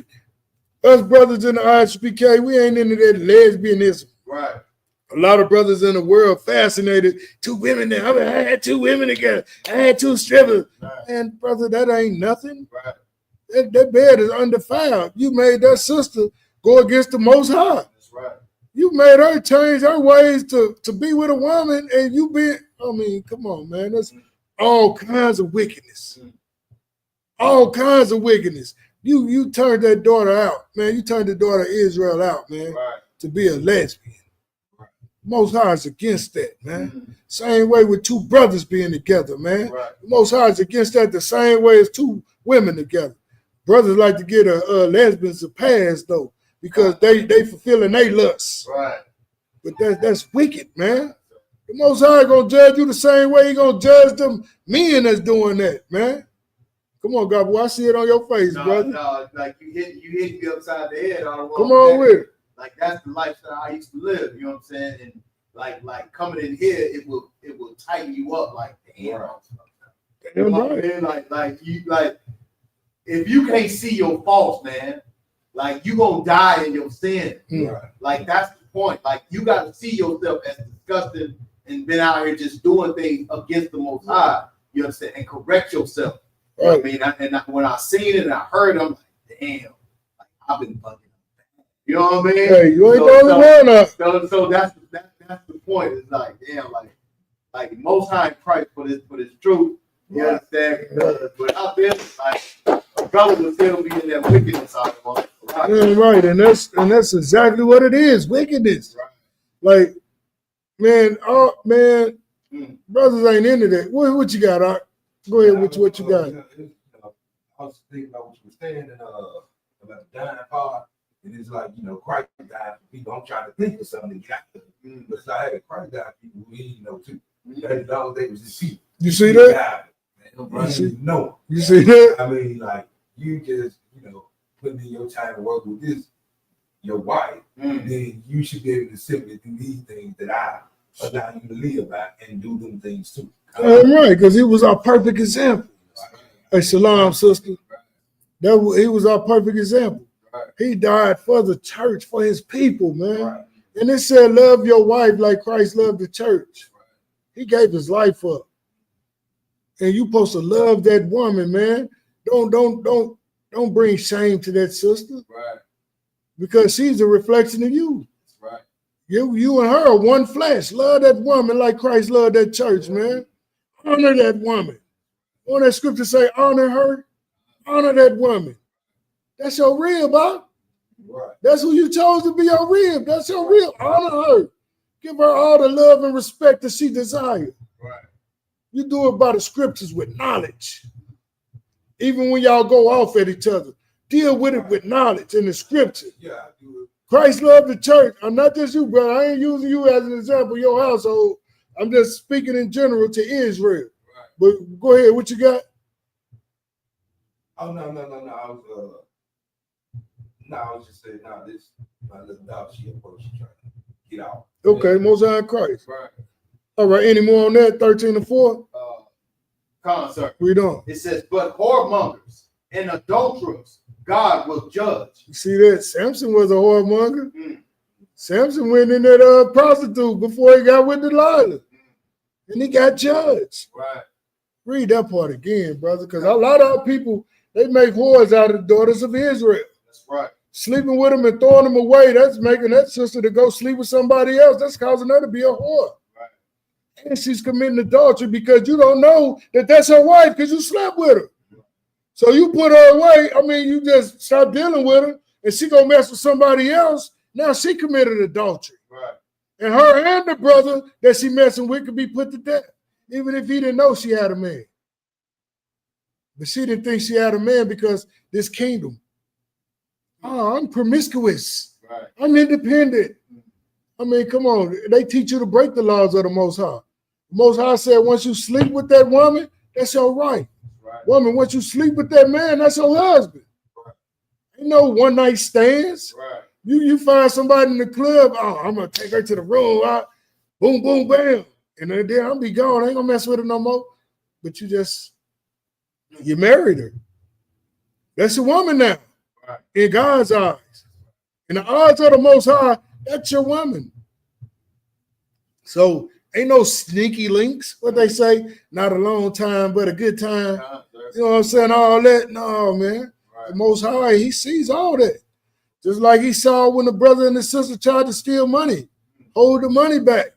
us brothers in the ISPK, we ain't into that lesbianism. Right. A lot of brothers in the world fascinated. 2 women there. I had 2 women together. I had 2 strippers. Right. And brother, that ain't nothing. Right. That bed is undefiled. You made that sister go against the Most High. That's right. You made her change her ways to be with a woman, and you been, I mean, come on, man. That's all kinds of wickedness. All kinds of wickedness. You turned that daughter out, man. You turned the daughter of Israel out, man, Right. to be a lesbian. Most High is against that, man. Same way with 2 brothers being together, man. Right. Most High is against that the same way as 2 women together. Brothers like to get a lesbians a pass though, because they fulfilling their lusts. Right. But that's wicked, man. The Most High gonna judge you the same way he gonna judge them men that's doing that, man. Come on, God, boy, I see it on your face, brother. No, like you hit me upside the head. Come on with it. Like that's the lifestyle I used to live. You know what I'm saying? And like coming in here, it will tighten you up. Like damn. Damn right. Like if you can't see your faults, man, like you gonna die in your sin. Right. Like that's the point. Like you got to see yourself as disgusting and been out here just doing things against the Most High. You understand? And correct yourself. You know what I mean? When I seen it and I heard, I'm like, damn, like I've been bugging. You know what I mean? Hey, you ain't the only one. So that's the point. It's like, damn, like Most High Christ for this truth. You understand? But out there, like a brother will still be in that wickedness out there. Yeah, right, and that's exactly what it is, wickedness. Right. Like, man, brothers ain't into that. What you got, Art? Go ahead with what you got. I was thinking about what you were saying and about the dying part. And it's like, Christ died for people. I'm trying to think of something to get out of it. But it's like, hey, Christ died for people who didn't know too. That all they was just people. You see that? You see that? I mean, like, you just, putting in your time to work with your wife, then you should be able to simply do these things that I allow you to live by and do them things too. Right, because he was our perfect example. Hey, shalom, sister. He was our perfect example. He died for the church, for his people, man. And it said, love your wife like Christ loved the church. He gave his life up. And you supposed to love that woman, man. Don't bring shame to that sister. Right. Because she's a reflection of you. Right. You and her are one flesh. Love that woman like Christ loved that church, man. Honor that woman. When that scripture say, honor her, honor that woman. That's your rib, Bob. Right. That's who you chose to be your rib. That's your rib. Honor her. Give her all the love and respect that she desires. Right. You do it by the scriptures with knowledge. Even when y'all go off at each other, deal with it with knowledge in the scripture. Yeah, I do it. Christ loved the church. I'm not just you, brother. I ain't using you as an example of your household. I'm just speaking in general to Israel. Right. But go ahead, what you got? Oh, no. I was just saying, this my little dog, she trying to get out. Okay, Most High Christ. Right. All right, any more on that? 13 and 4? Concert. Read on. It says, but whoremongers and adulterers, God will judge. You see that? Samson was a whoremonger. Samson went in that prostitute before he got with Delilah. And he got judged. Right. Read that part again, brother, because a lot of our people, they make whores out of the daughters of Israel. That's right. Sleeping with them and throwing them away, that's making that sister to go sleep with somebody else. That's causing her to be a whore. Right. And she's committing adultery because you don't know that that's her wife because you slept with her. So you put her away. I mean, you just stop dealing with her and she gonna mess with somebody else. Now she committed adultery. Right. And her and the brother that she messing with could be put to death, even if he didn't know she had a man. But she didn't think she had a man because this kingdom. Oh, I'm promiscuous. Right. I'm independent. I mean, come on. They teach you to break the laws of the Most High. The Most High said, once you sleep with that woman, that's your right. Right. Woman, once you sleep with that man, that's your husband. Right. Ain't no one night stands. Right. You find somebody in the club, oh, I'm gonna take her to the room, boom, boom, bam. And then I'll be gone. I ain't gonna mess with her no more. But you married her. That's a woman now. Right. In God's eyes. In the eyes of the Most High, that's your woman. So ain't no sneaky links. What they say, not a long time, but a good time. You know what I'm saying? All that. No, man. The Most High, he sees all that. Just like he saw when the brother and the sister tried to steal money, hold the money back.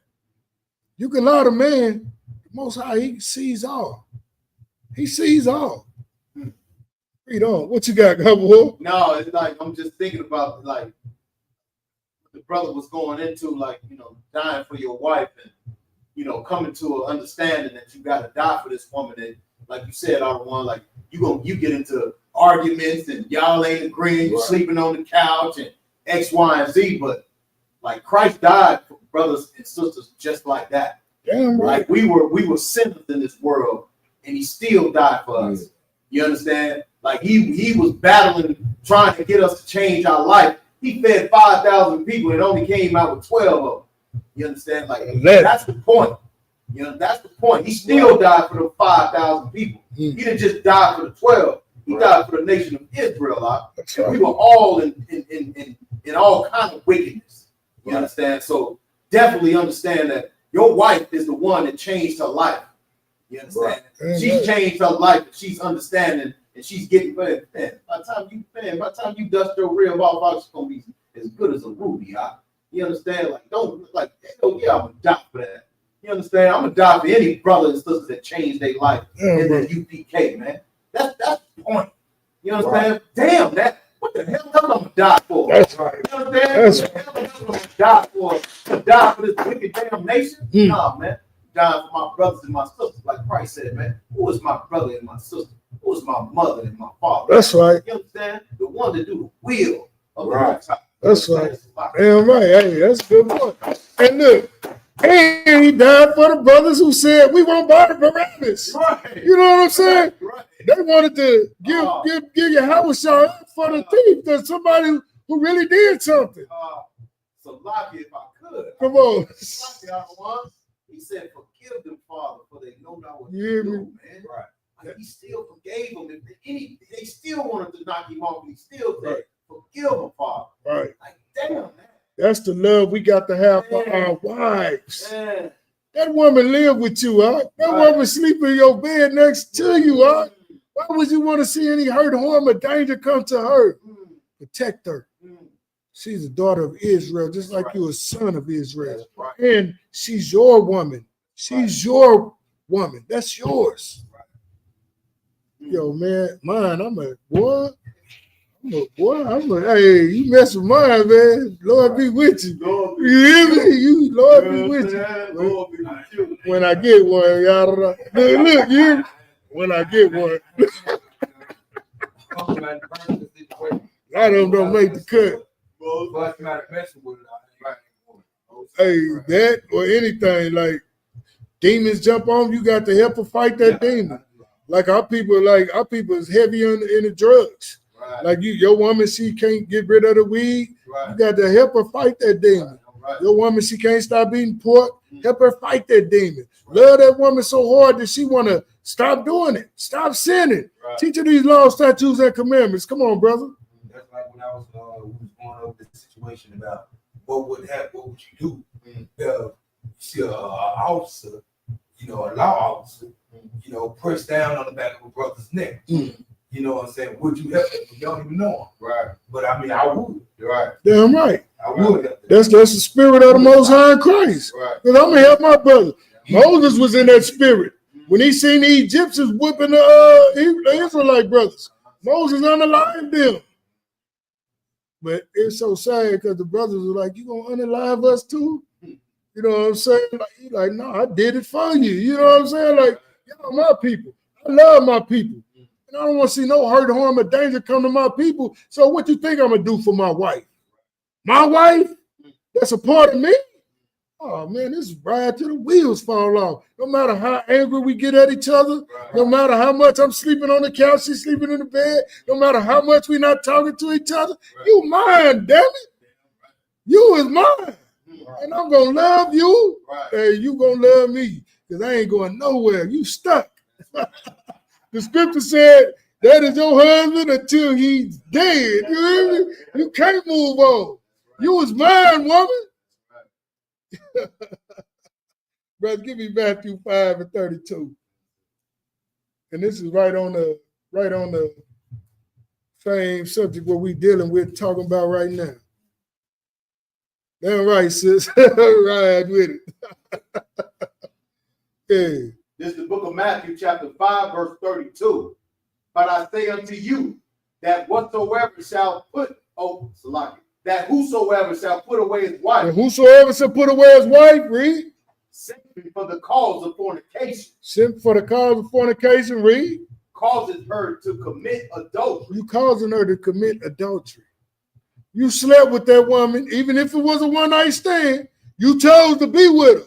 You can lie to man. The Most High, he sees all. He sees all. Read on. What you got, Gabble? No, it's like I'm just thinking about like the brother was going into, like, you know, dying for your wife and, you know, coming to an understanding that you got to die for this woman. And like you said, R1, like you get into arguments and y'all ain't agreeing, you're sleeping on the couch and X, Y, and Z. But like Christ died for brothers and sisters just like that. Damn right. Like we were sinners in this world, and he still died for us. You understand? Like he was battling, trying to get us to change our life. He fed 5,000 people and only came out with 12 of them. You understand? Like that's the point. You know, that's the point. He still died for the 5,000 people. He didn't just die for the 12. He died for the nation of Israel. And we were all in all kinds of wickedness. You understand? So definitely understand that your wife is the one that changed her life. You understand? She's changed her life. And she's understanding, and she's getting better. Man, by the time you dust your rib off, she's gonna be as good as a ruby. You understand? Like, don't look like, oh yeah, I'm gonna die for that. You understand? I'm gonna die for any brother and sister that changed their life in the UPK, man. That's the point. You understand? Damn, what the hell else I'm gonna die for? That's right. You understand? That's what the hell else I'm gonna die for? To die for this wicked damn nation? Nah, man. Dying for my brothers and my sisters, like Christ said, man. Who is my brother and my sister? Who is my mother and my father? That's right. You understand? The one that do the will of the Most High. That's right. Damn right. Hey, that's a good one. And look, and he died for the brothers who said we won't buy the Barabbas. Right. You know what I'm saying? Right. They wanted to give your house for the thief, to somebody who really did something. So Lobby, if I could. Come on. He said, forgive them, Father, for they know not what they Yeah, do, man. Right. Like, he still forgave them. If they still wanted to knock him off, he still said, forgive them, Father. Right. Like, damn, man. That's the love we got to have for our wives. Man. That woman live with you, huh? That woman sleep in your bed next to you, huh? Why would you want to see any hurt, harm, or danger come to her? Protect her. She's a daughter of Israel, just like you're a son of Israel. And she's your woman. She's your woman. That's yours. Yo, man, mine, I'm a boy. Hey, you mess with mine, man. Lord be with you. You hear me? Lord be with you. When I get one, y'all. Look, you. When I get one. A lot of them don't make the cut. Hey, that or anything, like demons jump on you, got to help her fight that demon. Like our people is heavy in the drugs. Like your woman, she can't get rid of the weed. You got to help her fight that demon. Your woman, she can't stop eating pork. Help her fight that demon. Love that woman so hard that she want to stop doing it. Stop sinning. Teach her these laws, statutes, and commandments. Come on, brother. That's like when I was going over this situation about what would you do if you see an officer, a law officer, press down on the back of a brother's neck. You know what I'm saying? Would you help them? You don't even know him. Right. But I mean, I would. Right. Damn right. I would help them. That's the spirit of the Most High in Christ. Right. Because I'm going to help my brother. Moses was in that spirit. When he seen the Egyptians whipping the Israelite brothers, Moses unalived them. But it's so sad because the brothers were like, you going to unalive us too? You know what I'm saying? He's like, no, I did it for you. You know what I'm saying? Like, y'all my people. I love my people. And I don't want to see no hurt, harm, or danger come to my people. So what you think I'm going to do for my wife? My wife? That's a part of me? Oh, man, this is ride till the wheels fall off. No matter how angry we get at each other, no matter how much I'm sleeping on the couch, she's sleeping in the bed, no matter how much we're not talking to each other, you mine, damn it. You is mine. And I'm going to love you, and you going to love me, because I ain't going nowhere. You stuck. The scripture said, that is your husband until he's dead. You hear me? You can't move on. You was mine, woman. Brother, give me Matthew 5:32. And this is right on the same subject what we dealing with, talking about right now. Damn right, sis. Right with it. Yeah. This is the book of Matthew, chapter 5, verse 32. But I say unto you that whosoever shall put away his wife, And whosoever shall put away his wife, read. simply for the cause of fornication, Simply for the cause of fornication, read. causes her to commit adultery. You causing her to commit adultery. You slept with that woman, even if it was a one-night stand, you chose to be with her.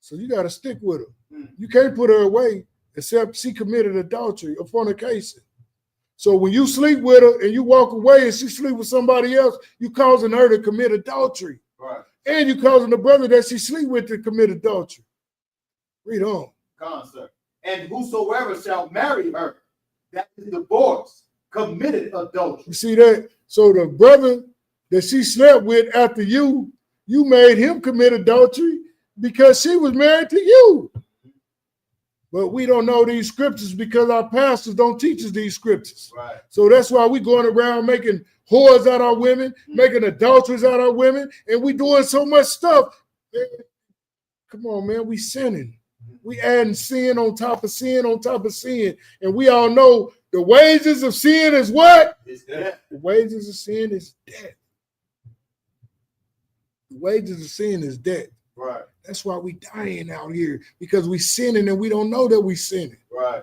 So you got to stick with her. You can't put her away except she committed adultery or fornication. So when you sleep with her and you walk away and she sleep with somebody else, you causing her to commit adultery. Right. And you causing the brother that she sleep with to commit adultery. Read on. Concert. And whosoever shall marry her, that is divorced, committed adultery. You see that? So the brother that she slept with after you made him commit adultery because she was married to you. But we don't know these scriptures because our pastors don't teach us these scriptures. Right. So that's why we going around making whores out of our women, making adulteries out of our women, and we doing so much stuff. Man, come on, man, we sinning. We adding sin on top of sin on top of sin. And we all know the wages of sin is what? It's death. The wages of sin is death. The wages of sin is death. Right. That's why we dying out here, because we sinning and we don't know that we sinning. Right.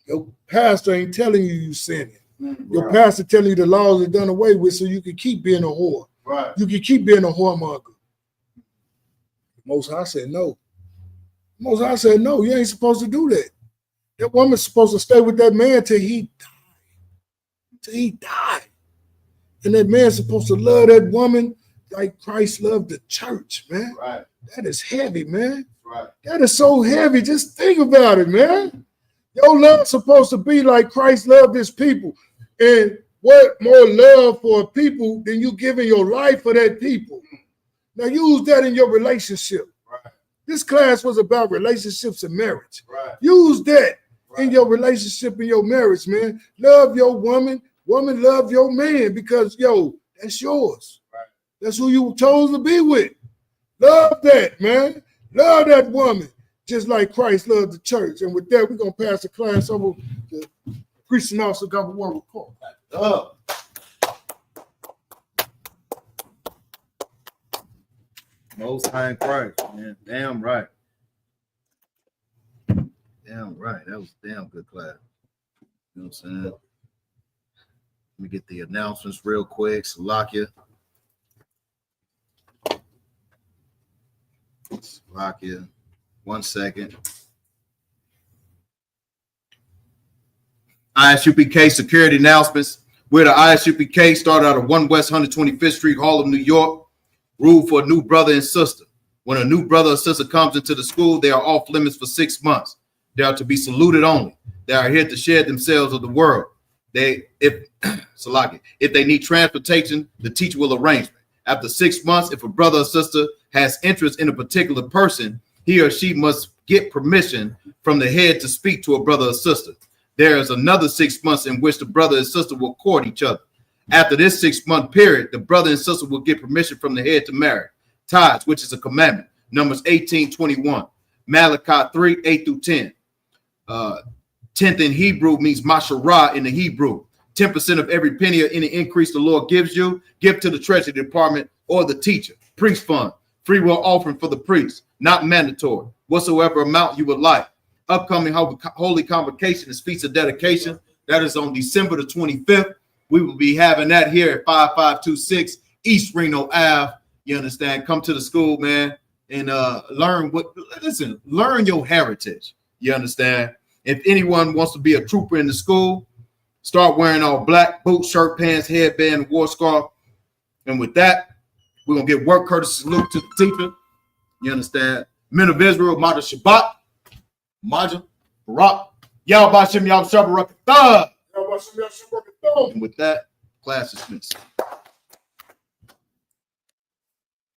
Your pastor ain't telling you sinning. Your Right. pastor telling you the laws are done away with so you can keep being a whore. Right. You can keep being a whoremonger. Most High said no. Most High said no, you ain't supposed to do that. That woman's supposed to stay with that man till he died. Till he died. And that man's supposed to love that woman like Christ loved the church, man. Right. That is heavy, man. Right. That is so heavy. Just think about it, man. Your love's supposed to be like Christ loved his people. And what more love for a people than you giving your life for that people? Now use that in your relationship. Right. This class was about relationships and marriage. Right. Use that in your relationship and your marriage, man. Love your woman. Woman, love your man because, yo, that's yours. Right. That's who you chose to be with. Love that, man. Love that woman, just like Christ loved the church. And with that, we're going to pass the class over to Priest and Officer Governor Warren Report. Most High in Christ, man. Damn right. Damn right. That was a damn good class. You know what I'm saying? Let me get the announcements real quick. Salakia. Salakia. 1 second. ISUPK security announcements. We're the ISUPK, started out of 1 West 125th Street, Harlem, New York. Rule for a new brother and sister. When a new brother or sister comes into the school, they are off limits for 6 months. They are to be saluted only. They are here to share themselves with the world. If they need transportation, the teacher will arrange it. After 6 months, if a brother or sister has interest in a particular person, he or she must get permission from the head to speak to a brother or sister. There is another 6 months in which the brother and sister will court each other. After this 6 month period, the brother and sister will get permission from the head to marry. Tithes, which is a commandment. Numbers 18:21. Malachi 3:8-10. 10th in Hebrew means masharah in the Hebrew. 10% of every penny or any increase the Lord gives you, give to the treasury department or the teacher. Priest fund, free will offering for the priest, not mandatory. Whatsoever amount you would like. Upcoming holy convocation is feast of dedication. That is on December the 25th. We will be having that here at 5526 East Reno Ave. You understand? Come to the school, man, and learn your heritage. You understand? If anyone wants to be a trooper in the school, start wearing all black, boots, shirt, pants, headband, war scarf. And with that, we're going to give work courtesy salute to the teacher. You understand? Men of Israel, Mada Shabbat, Maja, Barak, Yahweh Shem Yahweh Shabbat. And with that, class is dismissed.